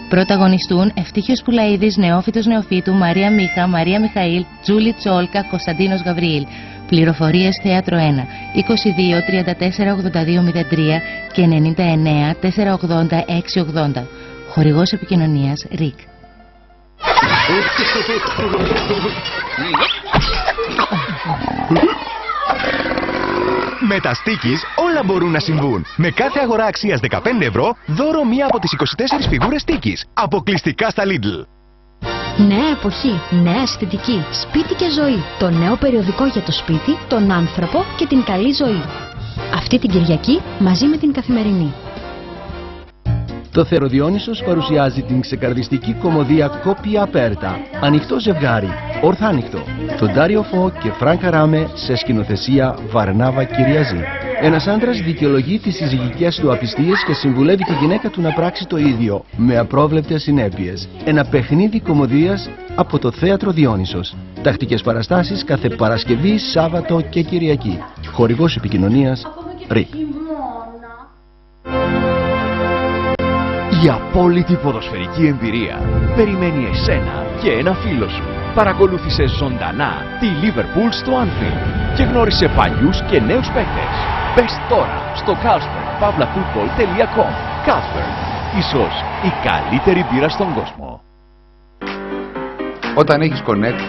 Πρωταγωνιστούν Ευτύχιος Πουλαίδης, Νεόφυτος Νεοφύτου, Μαρία Μίχα, Μαρία Μιχαήλ, Τζούλη Τσόλκα, Κωνσταντίνος Γαβριήλ. Πληροφορίες Θέατρο 1 22 34 82 03 και 99 480 680. Χορηγός επικοινωνίας ΡΙΚ. Με τα Στίκης όλα μπορούν να συμβούν. Με κάθε αγορά αξίας 15 ευρώ, δώρο μία από τις 24 φιγούρες Στίκης. Αποκλειστικά στα Lidl. Νέα εποχή, νέα αισθητική, σπίτι και ζωή. Το νέο περιοδικό για το σπίτι, τον άνθρωπο και την καλή ζωή. Αυτή την Κυριακή μαζί με την Καθημερινή. Το Θέατρο Διόνυσος παρουσιάζει την ξεκαρδιστική κομμωδία Κόπια Απέρτα. Ανοιχτό ζευγάρι, ορθάνυχτο. Τον Ντάριο Φω και Φράνκα Ράμε σε σκηνοθεσία Βαρνάβα Κυριαζή. Ένας άντρας δικαιολογεί τις συζυγικές του απιστίες και συμβουλεύει τη γυναίκα του να πράξει το ίδιο, με απρόβλεπτες συνέπειες. Ένα παιχνίδι κομμωδίας από το Θέατρο Διόνυσος. Τακτικές παραστάσεις κάθε Παρασκευή, Σάββατο και Κυριακή. Χορηγός επικοινωνίας ΡΙΚ. Η απόλυτη ποδοσφαιρική εμπειρία περιμένει εσένα και ένα φίλο σου. Παρακολούθησε ζωντανά τη Liverpool στο Anfield και γνώρισε παλιούς και νέους παίκτες. Μπες τώρα στο carlsberg.com. Carlsberg, ίσως η καλύτερη μπύρα στον κόσμο. Όταν έχεις Connect,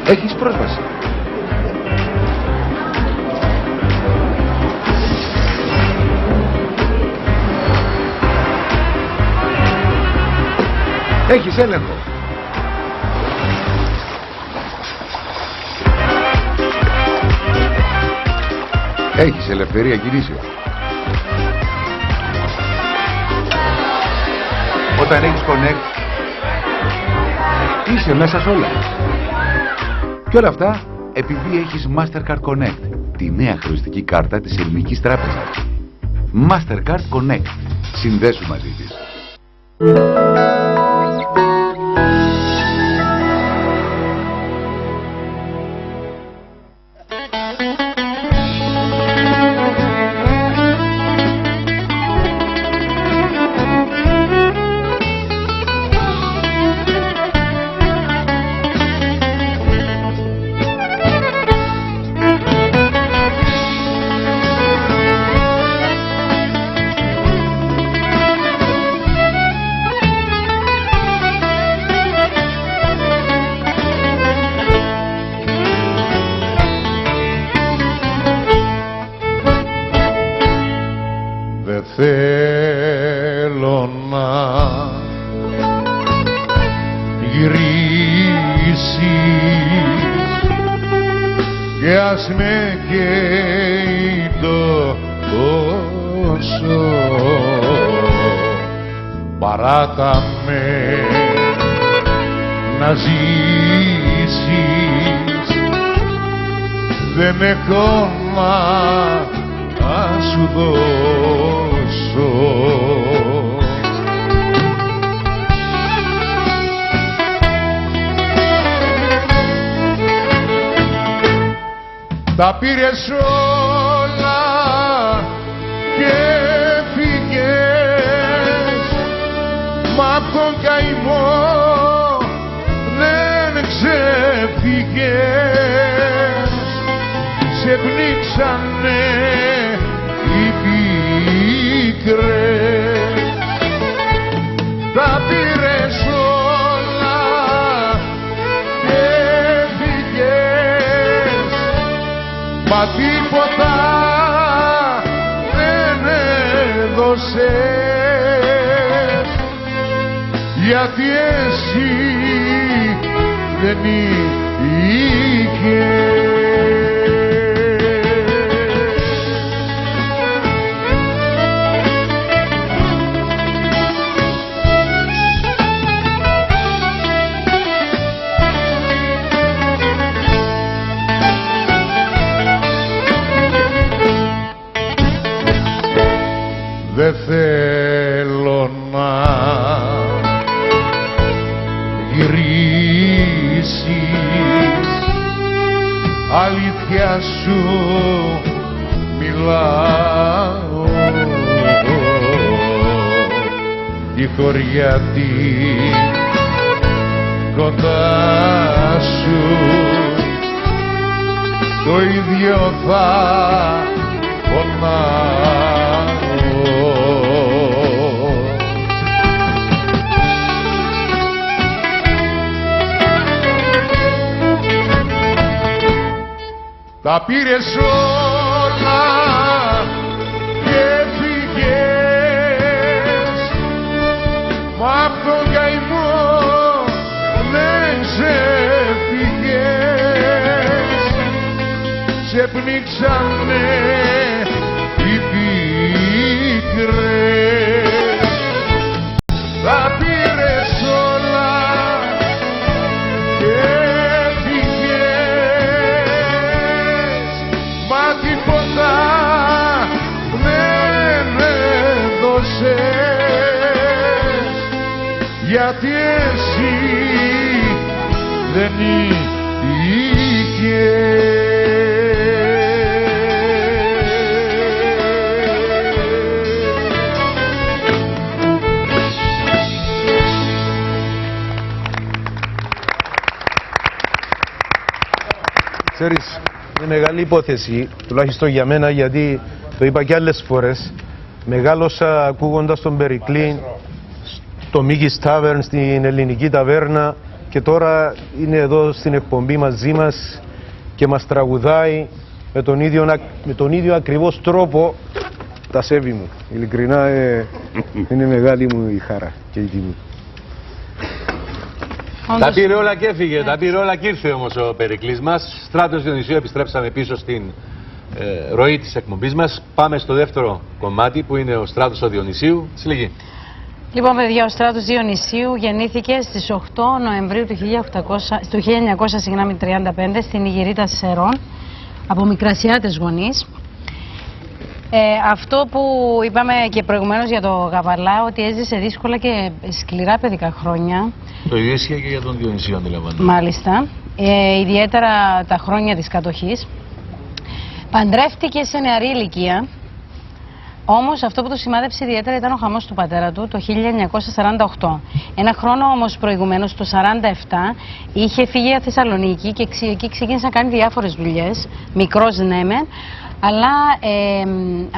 έχεις πρόσβαση. Έχεις έλεγχο. Έχεις ελευθερία κινήσεων. Όταν έχεις Connect, Είσαι μέσα σ' όλα. Και όλα αυτά επειδή έχεις Mastercard Connect, τη νέα χρεωστική κάρτα της Ελληνικής Τράπεζας. Mastercard Connect. Συνδέσου μαζί της. Θέλω να γυρίσεις και ας με καίει το τόσο, παράτα με να ζήσεις, δεν έχω να σου δώσω. Τα πήρες όλα και φύγες, μα απ' τον καημό δεν ξεφύγες. Σε πνίξανε οι πίκρες, τα πήρες όλα και φύγες, μα τίποτα δεν έδωσες, γιατί εσύ δεν είχες. Δεν θέλω να γυρίσεις, αλήθεια σου μιλάω, η χωριά κοντά σου το ίδιο θα πονάω. Τα πήρες όλα και φύγες, μα απ' τον καημό δεν ξεφύγες. Σε πνίξανε οι πίκρες, τα πήρες όλα και τίποτα δεν έδωσες, γιατί εσύ δεν είχες. Ξέρεις, είναι μεγάλη υπόθεση, τουλάχιστον για μένα, γιατί το είπα και άλλες φορές. Μεγάλωσα ακούγοντας τον Περικλή στο Mickey's Tavern, στην ελληνική ταβέρνα, και τώρα είναι εδώ στην εκπομπή μαζί μας και μας τραγουδάει με τον ίδιο ακριβώς τρόπο τα σέβη μου. Ειλικρινά είναι μεγάλη μου η χαρά και η τιμή. Τα πήρε όλα και έφυγε, τα πήρε όλα και ήρθε όμως ο Περικλής μας. Στράτος Διονυσίου, επιστρέψαμε πίσω στην ροή της εκπομπής μας. Πάμε στο δεύτερο κομμάτι που είναι ο Στράτος ο Διονυσίου. Συλλογή. Λοιπόν, παιδιά, ο Στράτος Διονυσίου γεννήθηκε στις 8 Νοεμβρίου του 1935 στην Ιγυρήτα Σερών, από μικρασιάτες γονείς. Αυτό που είπαμε και προηγουμένως για το Γαβαλά, ότι έζησε δύσκολα και σκληρά παιδικά χρόνια. Το ίδιο ίσχυε και για τον Διονυσίο, αντιλαμβάνομαι. Μάλιστα. Ιδιαίτερα τα χρόνια της κατοχής. Παντρεύτηκε σε νεαρή ηλικία. Όμως αυτό που το σημάδεψε ιδιαίτερα ήταν ο χαμός του πατέρα του το 1948. Ένα χρόνο όμως προηγουμένως, το 1947, είχε φύγει για Θεσσαλονίκη και εκεί ξεκίνησε να κάνει διάφορες δουλειές. Μικρός ναι μεν, αλλά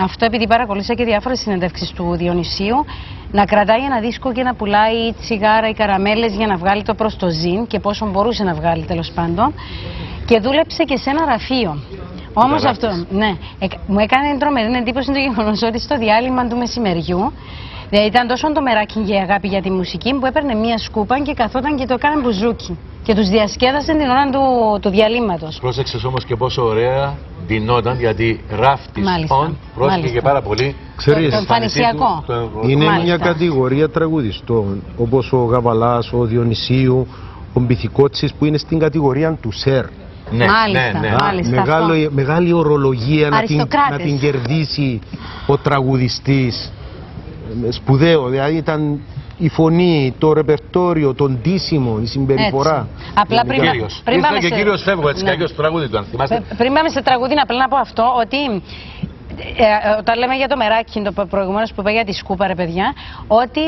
αυτό επειδή παρακολούθησα και διάφορες συνεντεύξεις του Διονυσίου, να κρατάει ένα δίσκο και να πουλάει τσιγάρα ή καραμέλες για να βγάλει το προς το ζήν και πόσο μπορούσε να βγάλει τέλος πάντων. Και δούλεψε και σε ένα γραφείο. Όμως αυτό, ναι, μου έκανε τρομερή εντύπωση το γεγονός ότι στο διάλειμμα του μεσημεριού ήταν τόσο το μεράκι και η αγάπη για τη μουσική που έπαιρνε μία σκούπα και καθόταν και το έκανε μπουζούκι. Και τους διασκέδασε την ώρα του διαλύματος. Πρόσεξες όμως και πόσο ωραία ντυνόταν, γιατί ράφτης on πρόσεχε και πάρα πολύ. Ξέρεις, το εμφανισιακό. Είναι Μάλιστα. μια κατηγορία τραγουδιστών, όπως ο Γαβαλάς, ο Διονυσίου, ο Μπιθικότσης, που είναι στην κατηγορία του σερ. Ναι, μάλιστα, ναι, ναι. μάλιστα, Μεγάλη ορολογία να Αριστοκράτες. την κερδίσει ο τραγουδιστής. Σπουδαίο, δηλαδή ήταν η φωνή, το ρεπερτόριο, το ντύσιμο, η συμπεριφορά. Έτσι. Απλά πριν πάμε και κύριος φεύγω έτσι, κάποιος τραγούδι του, αν θυμάστε. Πριν πάμε σε τραγούδι, απλά να πω αυτό, ότι όταν λέμε για το μεράκι, το προηγουμένως που είπα για τη σκούπα, ρε παιδιά, ότι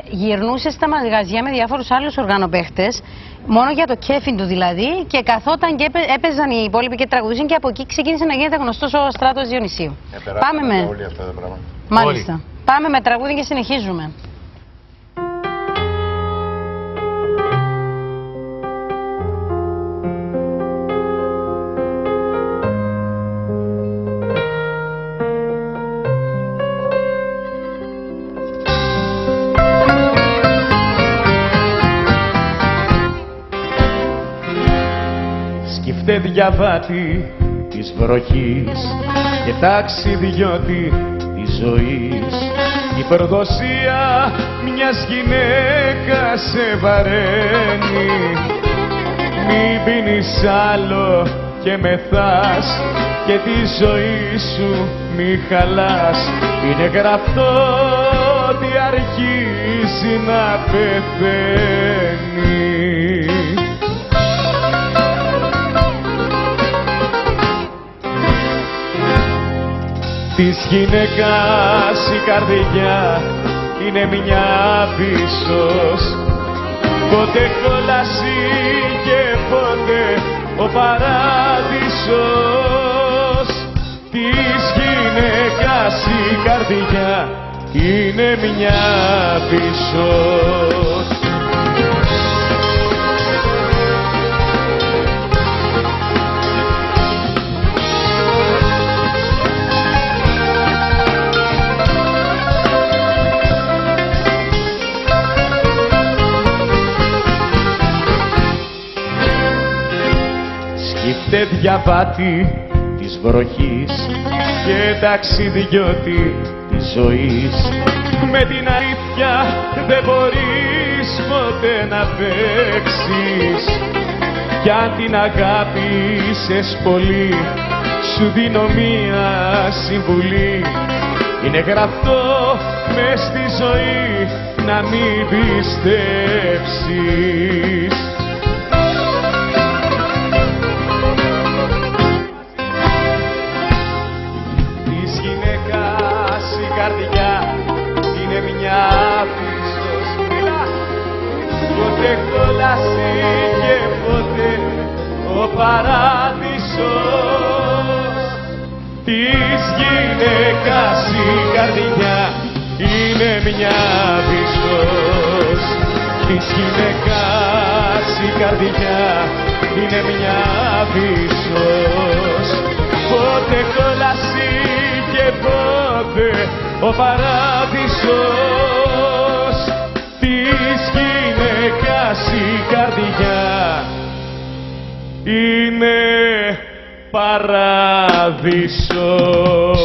γυρνούσε στα μαγαζιά με διάφορους άλλους οργανοπαίχτες, μόνο για το κέφι του δηλαδή, και καθόταν και έπαιζαν οι υπόλοιποι και τραγουδούσαν, και από εκεί ξεκίνησε να γίνεται γνωστός ο Στράτος Διονυσίου. Πάμε με. Όλοι αυτά τα πράγματα. Μάλιστα. Πάμε με τραγούδι και συνεχίζουμε. Σκυφτέ διαβάτη της βροχής και ταξιδιώτη της ζωής, η προδοσία μιας γυναίκας σε βαραίνει. Μην πίνεις άλλο και μεθάς και τη ζωή σου μη χαλάς. Είναι γραφτό ότι αρχίζει να πεθαίνει. Της γυναίκας η καρδιά είναι μια πίσος, πότε κόλαση και πότε ο παράδεισος. Της γυναίκας η καρδιά είναι μια πίσος. Σκύφτε διαβάτη της βροχής και ταξιδιώτη της ζωής, με την αλήθεια δεν μπορείς ποτέ να παίξεις. Κι αν την αγάπησες πολύ, σου δίνω μία συμβουλή. Είναι γραφτό μες στη ζωή να μην πιστέψεις. Ποτέ κόλαση και ποτέ ο παράδεισος. Της γυναίκας η καρδιά είναι μια πίσος. Της γυναίκας η καρδιά είναι μια πίσος. Ποτέ κόλαση και ποτέ ο παράδεισος. Της γυναίκας η καρδιά είναι παράδεισος.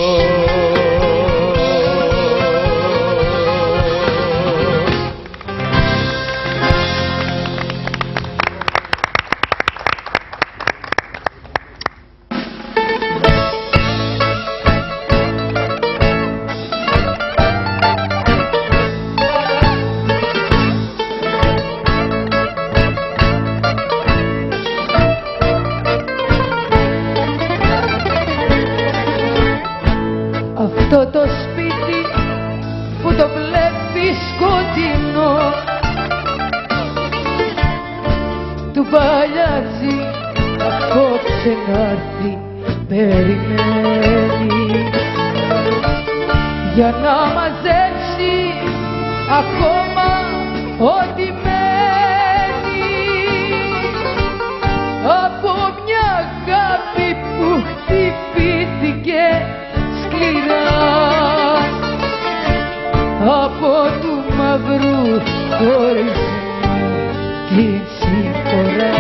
έρθει περιμένει για να μαζέψει ακόμα ό,τι μένει από μια αγάπη που χτυπήθηκε σκληρά από του μαύρου χωρισμού τη συμφορά.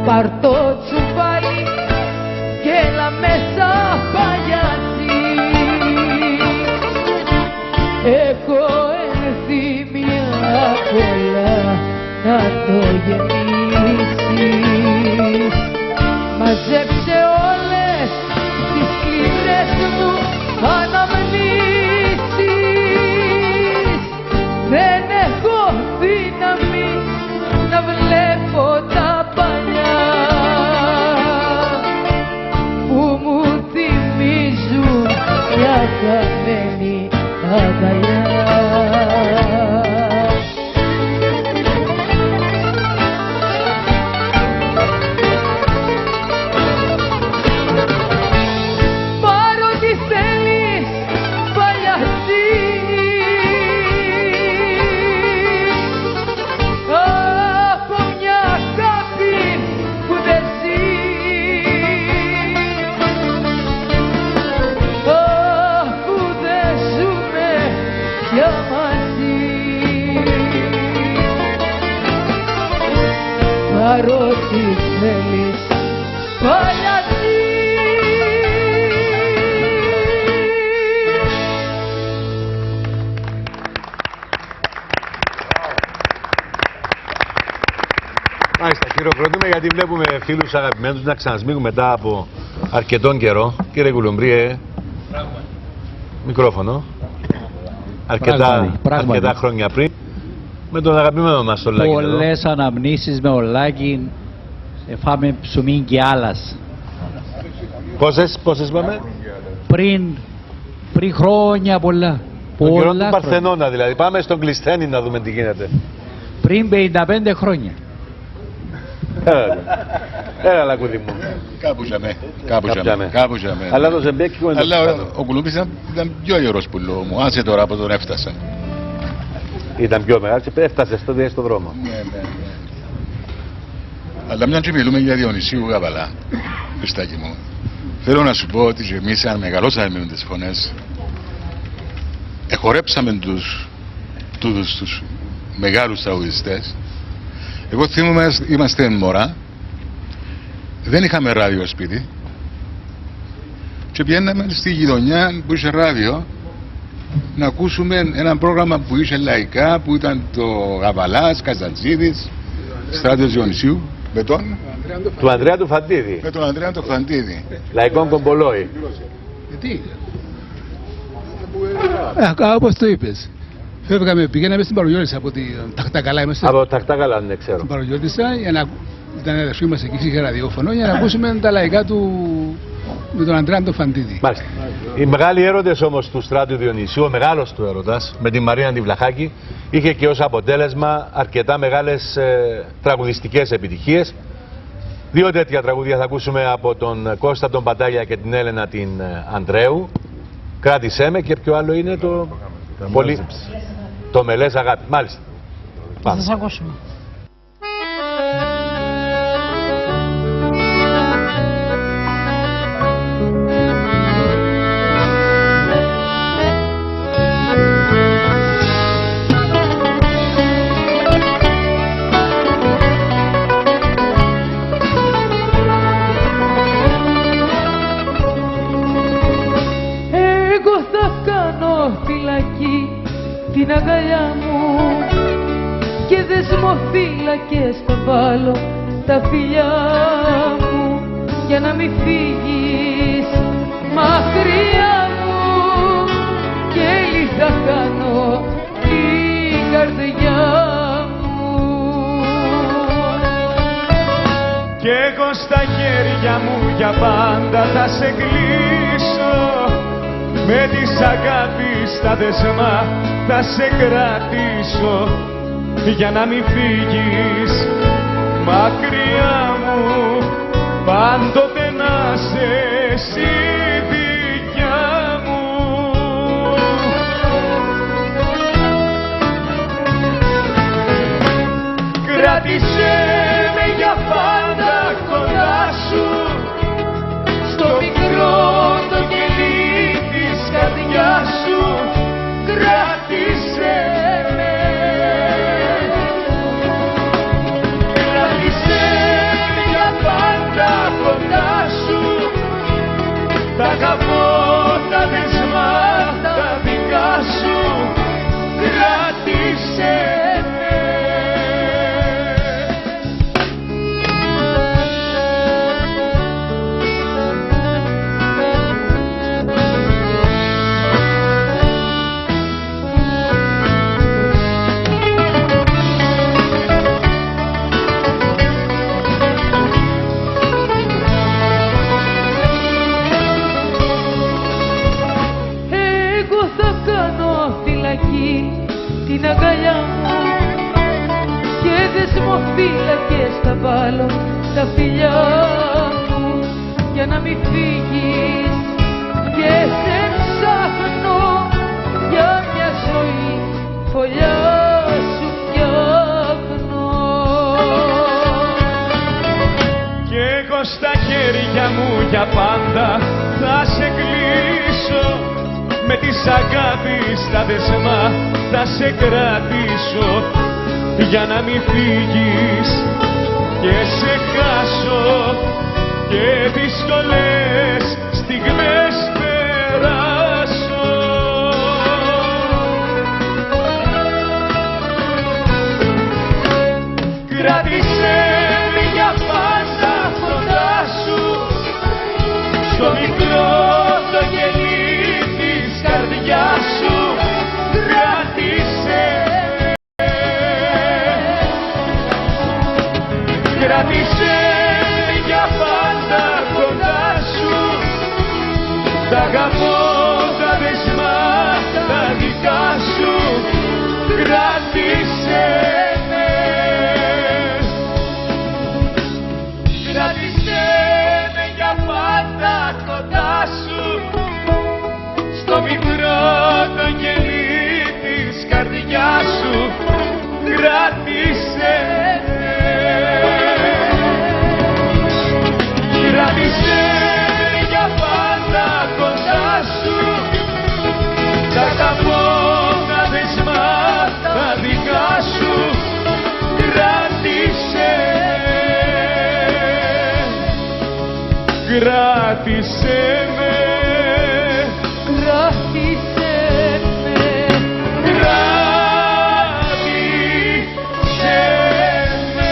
Πάρτο τσουβάλι και έλα μέσα παγιάζει. Έχω ενθύμια πολλά να το γεμίσεις. Μαζέψε όλες τις σκληρές μου αναμνήσεις. Δεν έχω δύναμη να βλέπω τα παλιά που μου θυμίζουν μια χαμένη αγκαλιά. Πάρω τι θέλεις παλιατζή. Από μια αγάπη που δεν ζει. Αφού δεν ζούμε πια μαζί. Πάρω τι θέλεις παλιατζή. Μάλιστα, χειροκροτούμε γιατί βλέπουμε φίλους αγαπημένους να ξανασμίγουν μετά από αρκετόν καιρό. Κύριε Κουλουμπρίε, μικρόφωνο. Αρκετά χρόνια πριν. Με τον αγαπημένο μας τον Λάκη. Πολλές αναμνήσεις με ο Λάκη. Φάμε ψωμί και άλλας. Πόσες είπαμε? Πριν χρόνια πολλά. Τον καιρό του Παρθενώνα δηλαδή. Πάμε στον Κλεισθένη να δούμε τι γίνεται. Πριν 55 χρόνια. Έλα Λακούδη μου. Κάπου ζαμε. Αλλά το Ζεμπέκικο είναι. Αλλά ο Κουλούμπης ήταν πιο ιερός που λέω μου. Άσε τώρα που τον έφτασα. Ήταν πιο μεγάλος και έφτασε στον δρόμο. Ναι. Αλλά μια και μιλούμε για Διονυσίου Γαβαλά, Χριστάκη μου, θέλω να σου πω ότι και εμείς αν μεγαλώσαμε με τις φωνές, εχορέψαμε τους μεγάλους τραγουδιστές. Εγώ θυμούμαι, είμαστε μωρά, δεν είχαμε ράδιο σπίτι και πηγαίναμε στη γειτονιά που είχε ράδιο να ακούσουμε ένα πρόγραμμα που είχε λαϊκά, που ήταν το Γαβαλάς, Καζαντζίδης, Στράτος Διονυσίου, με τον... Του Ανδρέα του Φαντίδη. Με τον Ανδρέα του Φαντίδη. Λαϊκόν Κομπολόι. Γιατί? Όπως το είπες. Πηγαίναμε στην Παρογιώτισσα από την Τακτάκαλα. Από Τακτάκαλα, ναι, ξέρω. Στην Παρογιώτισσα, για να... ήταν αδερφοί μας εκεί, είχε ραδιόφωνο, για να ακούσουμε τα λαϊκά του με τον Ανδρέα του Φαντίδη. Μάλιστα. Οι μεγάλοι έρωτες όμως του Στράτου Διονυσίου, ο μεγάλος του έρωτας, με την Μαρία Αντιβλαχάκη, είχε και ως αποτέλεσμα αρκετά μεγάλες τραγουδιστικές επιτυχίες. Δύο τέτοια τραγούδια θα ακούσουμε από τον Κώστα τον Πατάλια και την Έλενα την Ανδρέου. Κράτησέ με, και ποιο άλλο είναι το... Πολύ... Το Μελές Αγάπη. Μάλιστα. Θα σας ακούσουμε. την αγκαλιά μου και δεσμοφύλακες θα βάλω τα φιλιά μου για να μην φύγεις μακριά μου και θα κάνω την καρδιά μου. Κι εγώ στα χέρια μου για πάντα θα σε κλείσω, με της αγάπης τα δεσμά θα σε κρατήσω για να μην φύγεις μακριά μου, πάντοτε να σε εσύ δικιά μου. Κράτησέ με για πάντα κοντά σου, στο μικρό το κελί της καρδιάς σου. Κράτησέ με, κράτησέ με για πάντα κοντά σου. Τα αγαπώ τα δεσμά τα δικά σου. Κράτησέ με. Την αγκαλιά μου και δεσμοφύλακες θα βάλω τα φιλιά μου για να μην φύγεις και σε ψάχνω για μια ζωή φωλιά σου φτιάχνω. Κι εγώ στα χέρια μου για πάντα θα σε κλείσω, με της αγάπης τα δεσμά θα σε κρατήσω για να μην φύγεις και σε χάσω και δύσκολες στιγμές περάσω. Κράτησέ με για πάντα κοντά σου, στο μικρό το γελί της καρδιάς σου. Κράτησέ με, κράτησέ με για πάντα κοντά σου. Τα αγαπώ τα δεσμά τα δικά σου. Κράτησέ με, κράτησέ με για πάντα κοντά σου, στο μικρό το γελί της καρδιάς σου. Κράτησέ με, κράτησέ με για πάντα κοντά σου. Τα αγαπώ τα δεσμά τα δικά σου. Κράτησέ με, κράτησέ με, κράτησέ με, κράτησέ με.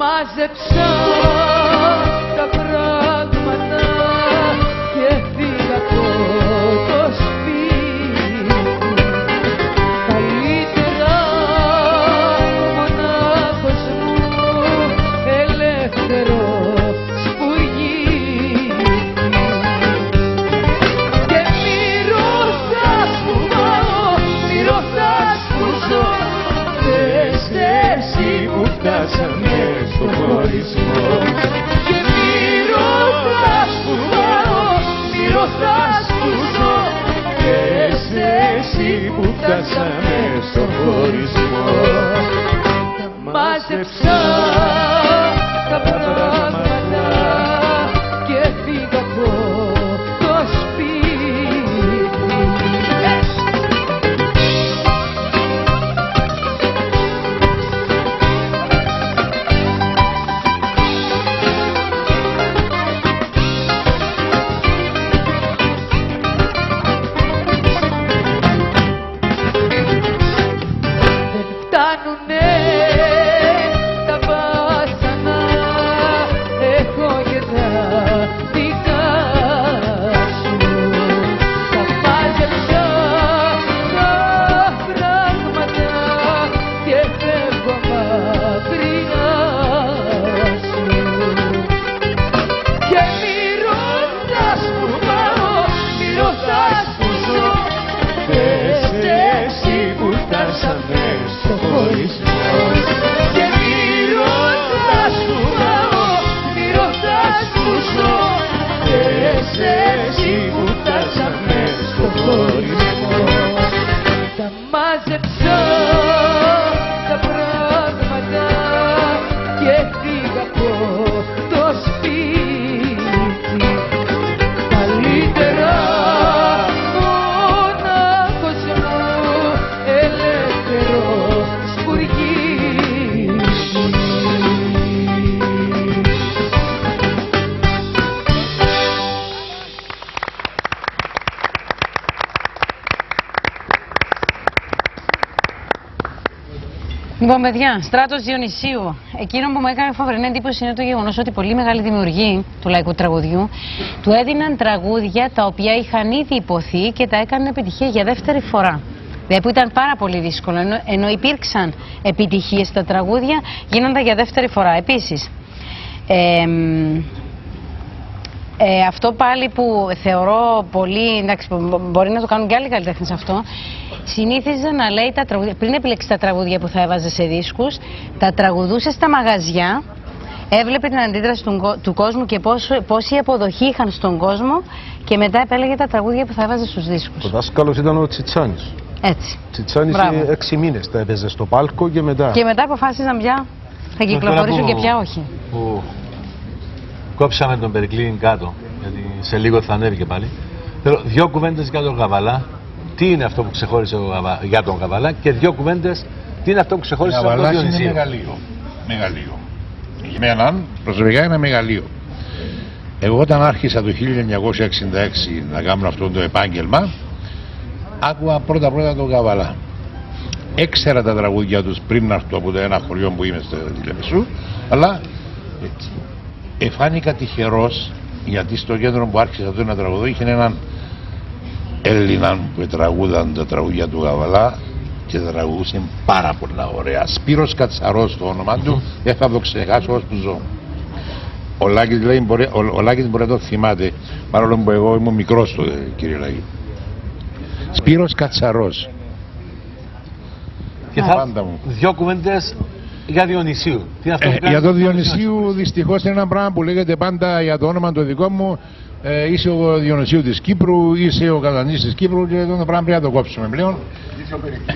Μάζεψα τα πράγματα και φύγα από το σπίτι. Καλύτερα ο μονάχος μου ελεύθερος που γίνει. Και μη ρωτάς που πάω, μη ρωτάς που ζω, θες εσύ που φτάσαμε στο χωρισμό. Και μη ρωτάς που πάω, μη ρωτάς που ζω, θες εσύ που φτάσαμε στο χωρισμό. μάζεψα τα πράγματα και φύγα από το σπίτι. Δεν φτάνουνε τα βάσανα, έχω και τα δικά σου. Τα μάζεψα τα πράγματα και φεύγω μακριά σου. Και μη ρωτάς που πάω, μη ρωτάς που ζω, πες εσύ που φτάσαμε στο χωρισμό. Και μη ρωτάς που πάω, μη ρωτάς που ζω, πες εσύ που φτάσαμε στο χωρισμό. Τα μάζεψα τα πράγματα και φύγα από το σπίτι. Καλύτερα μόναχος μου, ελεύθερο σπουργίτι. Λοιπόν, παιδιά, Στράτος Διονυσίου. Εκείνο που μου έκανε φοβερή εντύπωση είναι το γεγονός ότι πολύ μεγάλοι δημιουργοί του λαϊκού τραγουδιού του έδιναν τραγούδια τα οποία είχαν ήδη υποθεί και τα έκαναν επιτυχία για δεύτερη φορά. Δηλαδή που ήταν πάρα πολύ δύσκολο. Ενώ υπήρξαν επιτυχίες στα τραγούδια, γίνονταν για δεύτερη φορά. Επίσης, αυτό πάλι που θεωρώ πολύ, εντάξει, μπορεί να το κάνουν και άλλοι καλλιτέχνες αυτό, συνήθιζε να λέει τα τραγούδια, πριν επιλέξει τα τραγούδια που θα έβαζε σε δίσκους, τα τραγουδούσε στα μαγαζιά, έβλεπε την αντίδραση του κόσμου και πόση αποδοχή είχαν στον κόσμο και μετά επέλεγε τα τραγούδια που θα έβαζε στους δίσκους. Ο δάσκαλος ήταν ο Τσιτσάνης. Έτσι. Τσιτσάνης 6 μήνες τα έπαιζε στο πάλκο και μετά. Και μετά αποφάσισαν πια θα κυκλοφορήσουν και πια όχι. Που κόψαμε τον Περικλή κάτω, γιατί σε λίγο θα ανέβει και πάλι. Θέλω δύο κουβέντες για τον Γαβαλά. Τι είναι αυτό που ξεχώρισε για τον Γαβαλά και δύο κουβέντες τι είναι αυτό που ξεχώρισε από τον Διονυσίου. Είναι μεγαλείο. Μεγαλείο. Για μένα προσωπικά είναι μεγαλείο. Εγώ όταν άρχισα το 1966 να κάνω αυτό το επάγγελμα, άκουγα πρώτα τον Γαβαλά. Έξερα τα τραγούδια τους πριν να έρθω από το ένα χωριό που είμαι στο Τηλεμεσού, αλλά εφάνηκα τυχερός γιατί στο κέντρο που άρχισα το να τραγουδώ είχε έναν Έλληνα που τραγούδαν τα τραγούδια του Γαβαλά και τραγουδούσε πάρα πολλά ωραία. Σπύρος Κατσαρός το όνομα του, δεν θα το ξεχάσω όσο που ζω. Ο Λάκης λέει, ο Λάκης μπορεί να το θυμάται, παρόλο που εγώ ήμουν μικρός τότε, κύριε Λάκη. Σπύρος Κατσαρός. Και θα δύο κουβέντες για Διονυσίου. Για τον Διονυσίου δυστυχώς είναι ένα πράγμα που λέγεται πάντα για το όνομα το δικό μου. Είσαι ο Διονυσίου της Κύπρου, είσαι ο Κατανής της Κύπρου και το πράγμα πρέπει να το κόψουμε πλέον.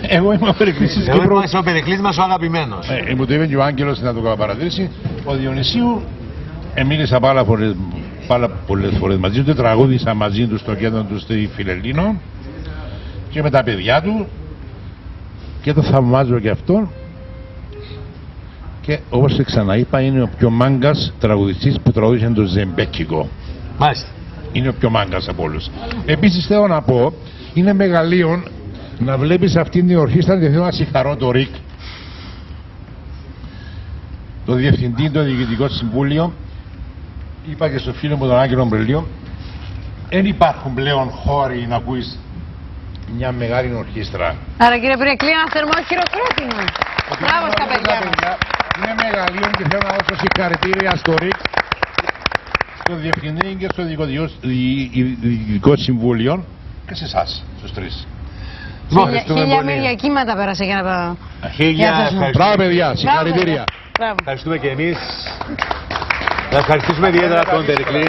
Εγώ είμαι ο Περικλής της Κύπρου. Εγώ είμαι ο Περικλής μας ο αγαπημένος. Μου το είπε και ο Άγγελος να το παρατηρήσει. Ο Διονυσίου μίλησα πάρα πολλές φορές μαζί του, τραγούδισα μαζί του στο κέντρο του στη Φιλελλήνο και με τα παιδιά του και το θαυμάζω και αυτόν. Και όπως ξαναείπα είναι ο πιο μάγκας τραγουδιστής που τραγούδισε το ζεμπέκικο. Μάλιστα. Είναι ο πιο μάγκας από όλους. Επίσης θέλω να πω, είναι μεγαλείο να βλέπεις αυτήν την ορχήστρα και θέλω να συγχαρώ το ΡΙΚ, το Διευθυντή, το Διοικητικό Συμβούλιο. Είπα και στο φίλο μου τον Άγγελο Μπρελίο, δεν υπάρχουν πλέον χώροι να ακούεις μια μεγάλη ορχήστρα. Άρα κύριε Περικλή, ένα θερμό χειροκρότημα. Μπράβο στα παιδιά μας. Είναι μεγαλείο και θέλω να δώσω συγχαρητήρια στο ΡΙΚ, στο Διευθυντή και στο Διοικητικό Συμβούλιο και σε εσάς, στους τρεις. Χίλια μίλια κύματα πέρασε για να... Μπράβο παιδιά, συγχαρητήρια. Ευχαριστούμε και εμείς. Να ευχαριστήσουμε ιδιαίτερα τον Περικλή,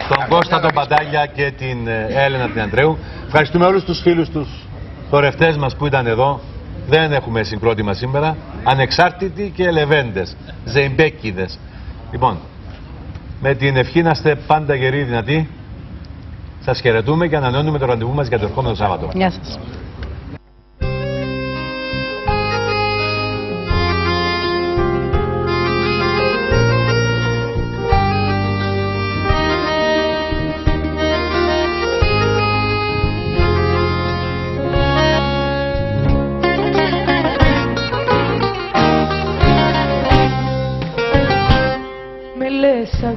τον Κώστα τον Παντάλια και την Έλενα την Αντρέου. Ευχαριστούμε όλους τους φίλους τους χορευτές μας που ήταν εδώ. Δεν έχουμε συγκρότημα σήμερα. Ανεξάρτητοι και λεβέντες, ζεϊμπέκιδες. Λοιπόν, με την ευχή να είστε πάντα γεροί δυνατοί, σας χαιρετούμε και ανανεώνουμε το ραντεβού μας για το ερχόμενο Σάββατο. Γεια σας.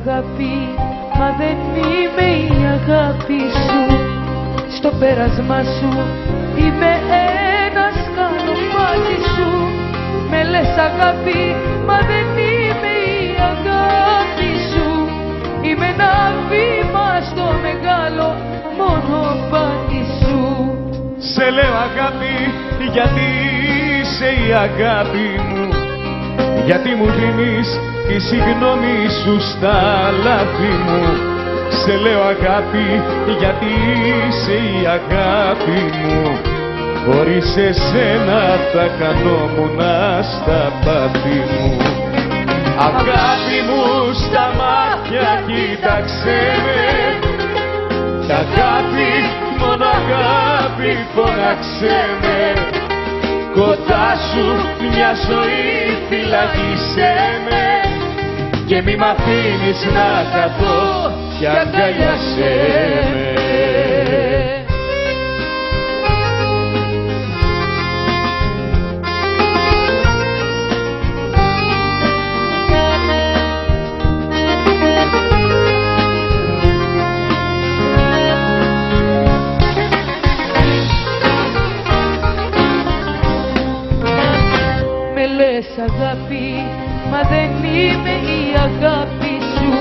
Αγάπη, μα δεν είμαι η αγάπη σου. Στο πέρασμα σου είμαι ένα σκαλοπάτι σου. Με λες αγάπη, μα δεν είμαι η αγάπη σου. Είμαι ένα βήμα στο μεγάλο μονοπάτι σου. Σε λέω αγάπη, γιατί είσαι η αγάπη μου. Γιατί μου δίνεις τη συγγνώμη σου στα λάθη μου. Σε λέω αγάπη, γιατί είσαι η αγάπη μου. Χωρίς εσένα θα κανόμουν στα πάθη μου. Αγάπη μου στα μάτια κοίταξέ με. Κι αγάπη, μόνο αγάπη φώναξέ με. Κοντά σου μια ζωή φυλακίσέ με. Και μη μ' αφήνεις να καθώ κι αγκαλιάσέ με. Με λες αγάπη, μα δεν είμαι η αγάπη σου.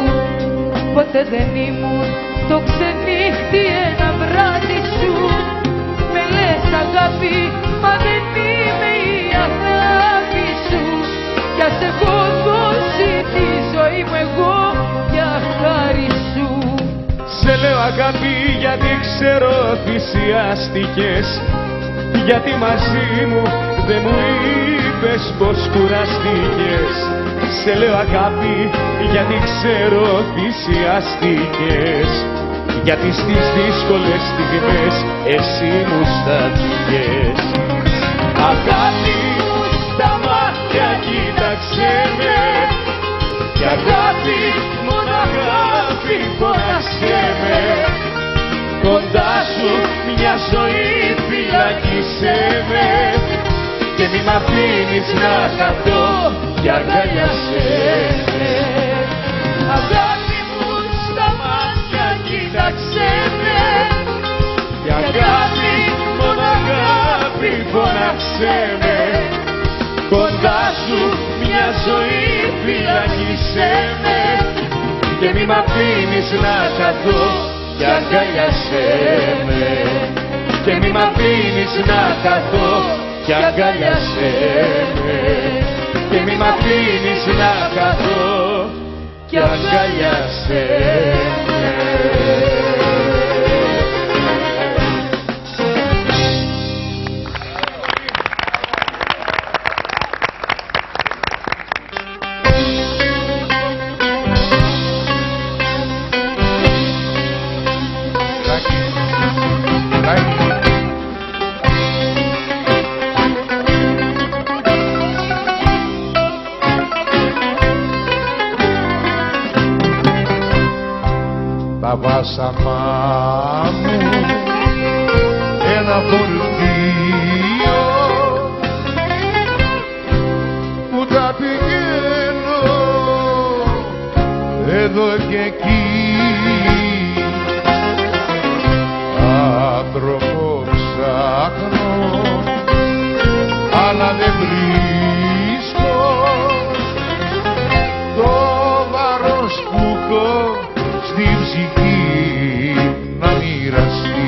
Ποτέ δεν ήμουν το ξενύχτη ένα βράδυ σου. Με λες αγάπη, μα δεν είμαι η αγάπη σου. Κι ας έχω δώσει τη ζωή μου εγώ για χάρη σου. Σε λέω αγάπη, γιατί ξέρω θυσιάστηκες. Γιατί μαζί μου δεν μου είπες πως κουραστήκες. Σε λέω αγάπη, γιατί ξέρω θυσιάστηκες. Γιατί στις δύσκολες στιγμές εσύ μου στάθηκες. Αγάπη μου στα μάτια κοίταξέ με. Κι αγάπη, μόνο αγάπη φώναξέ με. Κοντά σου μια ζωή φυλακίσέ με. Και μη μ' αφήνεις να χαθώ κι αγκαλιάσέ με. Αγάπη μου στα μάτια κοίταξέ με. Κι αγάπη, μόνο αγάπη φώναξέ με. Κοντά σου μια ζωή φυλακίσέ με. Και μη μ' αφήνεις να χαθώ κι αγκαλιάσέ με. Και μη μ' αφήνεις να χαθώ κι αγκαλιάσέ με. Και μη μ' αφήνεις να χαθώ κι αγκαλιάσέ με. Τα βάσανά μου ένα φορτίο που τα πηγαίνω εδώ και εκεί. Άνθρωπο ψάχνω αλλά δεν βρίσκω το βάρος που έχω στη ψυχή να μοιραστεί.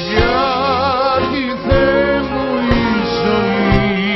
Γιατί Θεέ μου η ζωή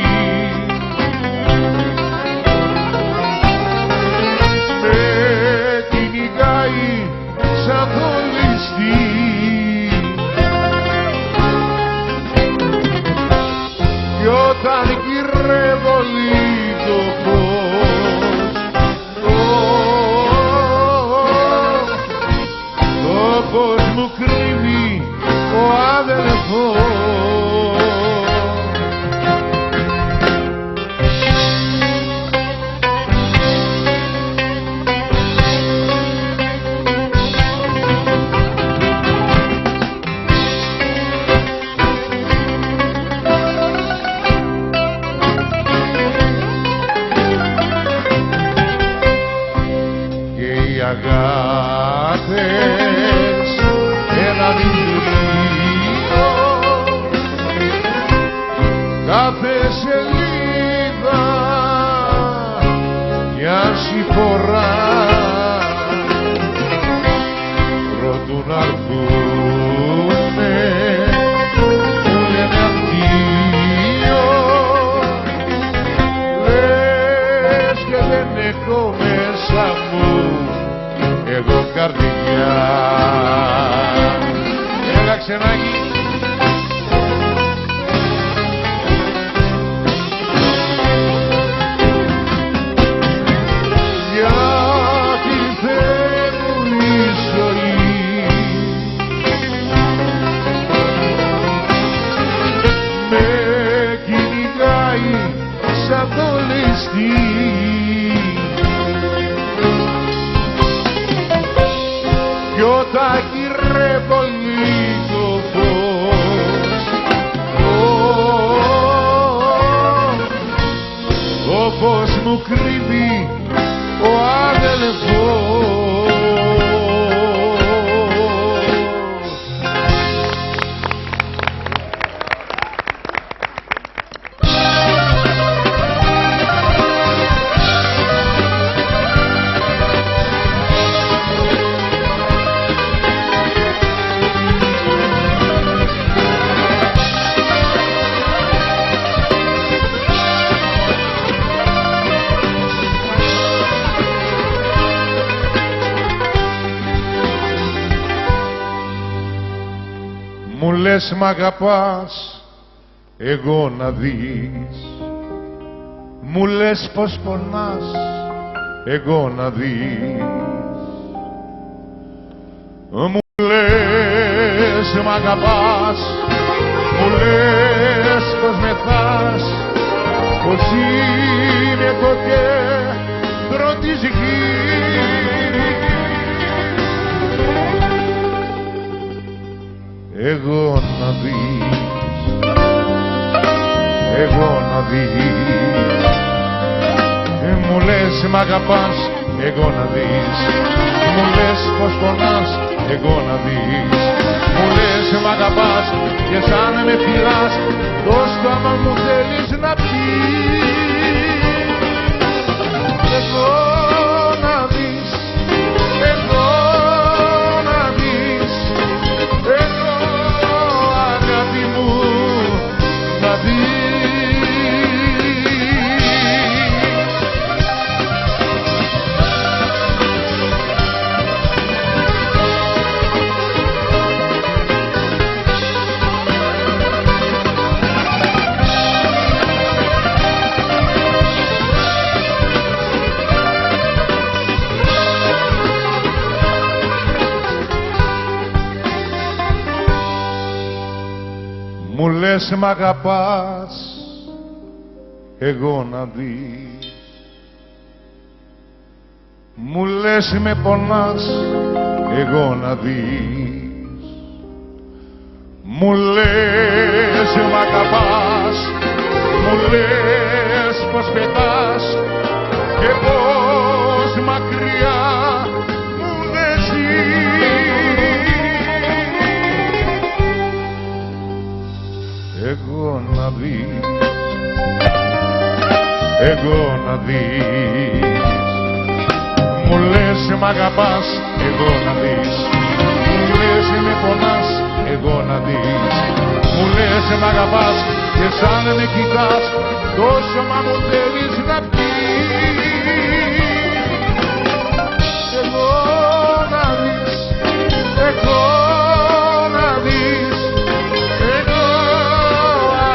μισή φορά ρωτούν να έρθουνε, μου λένε αντίο, λες και δεν έχω μέσα μου εγώ καρδιά. Έλα ξενάκι. Γιατί δεν μου η ζωή με κυνηγάει σαν το ληστή. Κι όταν γυρεύω λίγο φως, ο φως μου κρύβει ο αδελφός. Μου λες μ' αγαπάς, εγώ να δεις. Μου λες πως πονάς, εγώ να δεις. Μου λες μ' αγαπάς, μου λες πως μεθάς, πως είναι το κέντρο της γης. Εγώ να δεις, εγώ να δεις. Μου λες μ' αγαπάς, εγώ να δεις. Μου λες πως πονάς, εγώ να δεις. Μου λες μ' αγαπάς και σαν με φυλάς το στόμα μου θέλεις να πεις. Εγώ να δεις, εγώ να δεις, εγώ αγάπη μου να δεις. Μου λες μ' αγαπάς, εγώ να δεις. Μου λες με πονάς, εγώ να δεις. Μου λες μ' αγαπάς, μου λες πως πετάς και πως μακριά μου δεν ζεις. Εγώ να δεις, εγώ να δεις. Μου λες μ' αγαπάς, εγώ να δεις. Μου λες με πονάς, εγώ να δεις. Μου λες μ' αγαπάς και σαν με κοιτάς το σώμα μου θέλεις να πεις. Εγώ να δεις, εγώ να δεις, εγώ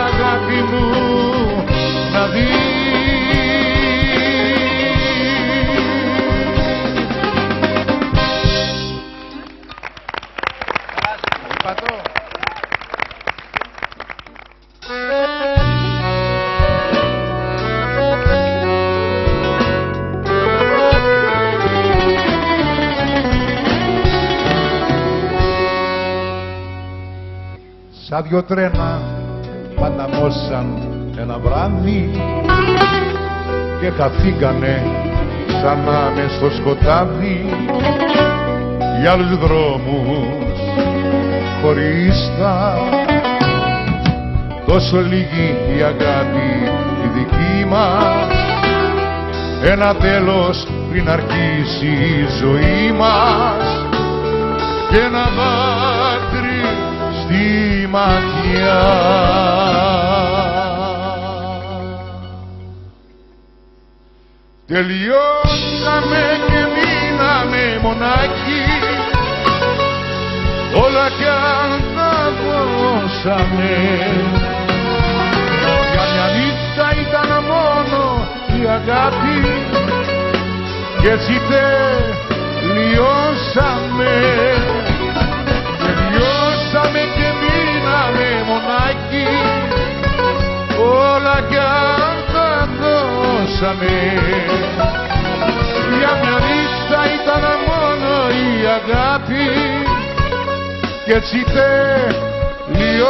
αγάπη μου να δεις. Σαν δυο τρένα παταμώσαν ένα βράδυ και χαθήκανε ξανά μες στο σκοτάδι για άλλους δρόμους χωρίστα. Τόσο λίγη η αγάπη η δική μας ένα τέλος πριν αρχίσει η ζωή μας και ένα δάκρυ στη ματιά. Τελειώσαμε και μείναμε μονάχοι, όλα κι αν τα δώσαμε. Για μια νύχτα ήταν μόνο η αγάπη κι έτσι τελειώσαμε. Τελειώσαμε και μείναμε μονάχοι, όλα κι αν τα δώσαμε. Για μια νύχτα ήταν μόνο η αγάπη κι έτσι τελειώσαμε.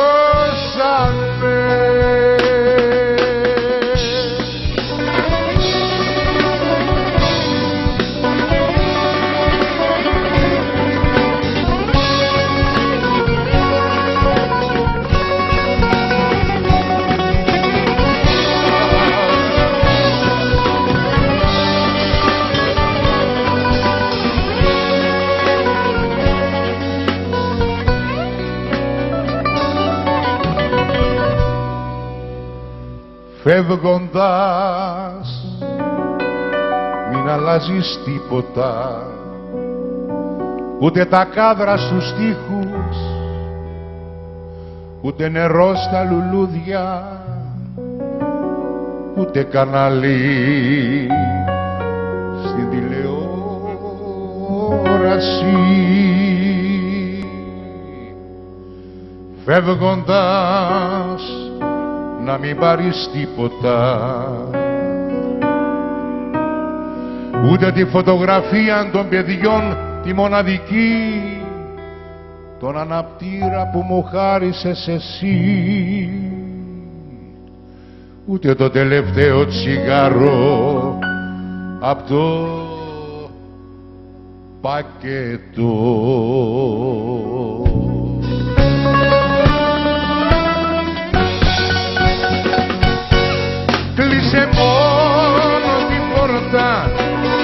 Φεύγοντας μην αλλάζεις τίποτα, ούτε τα κάδρα στους στίχους, ούτε νερό στα λουλούδια, ούτε κανάλι στην τηλεόραση. Φεύγοντας να μην πάρεις τίποτα, ούτε τη φωτογραφία των παιδιών τη μοναδική, τον αναπτήρα που μου χάρισες εσύ, ούτε το τελευταίο τσιγάρο απ' το πακέτο. Κλείσε μόνο την πόρτα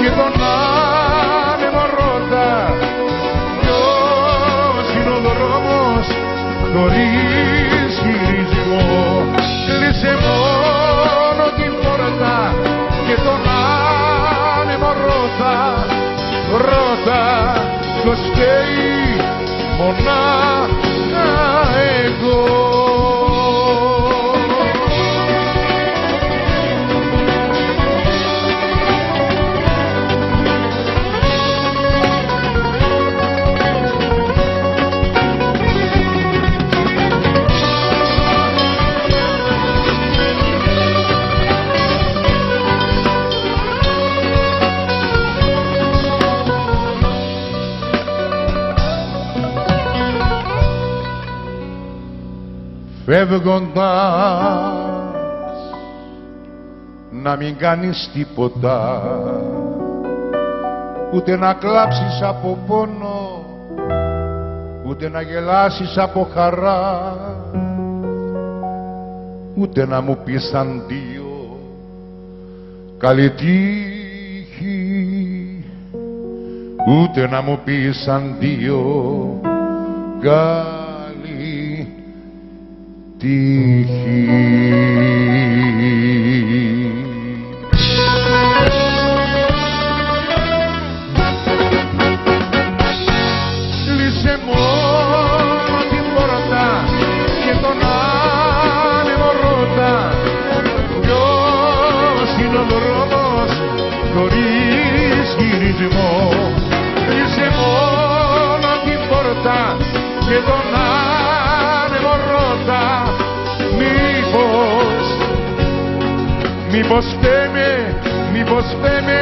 και τον άνεμο ρώτα, ποιος είναι ο δρόμος χωρίς γυρισμό. Κλείσε μόνο την πόρτα και τον άνεμο ρώτα, ρώτα ποιος φταίει μονάχα εγώ. Φεύγοντας να μην κάνεις τίποτα, ούτε να κλάψεις από πόνο, ούτε να γελάσεις από χαρά, ούτε να μου πεις αντίο καλή τύχη, ούτε να μου πεις αντίο καλή τύχη. Κλείσε μόνο την πόρτα και τον άνεμο ρώτα, ποιος είναι ο δρόμος χωρίς γυρισμό. Κλείσε μόνο την πόρτα και τον άνεμο ρώτα, μήπως φταίμε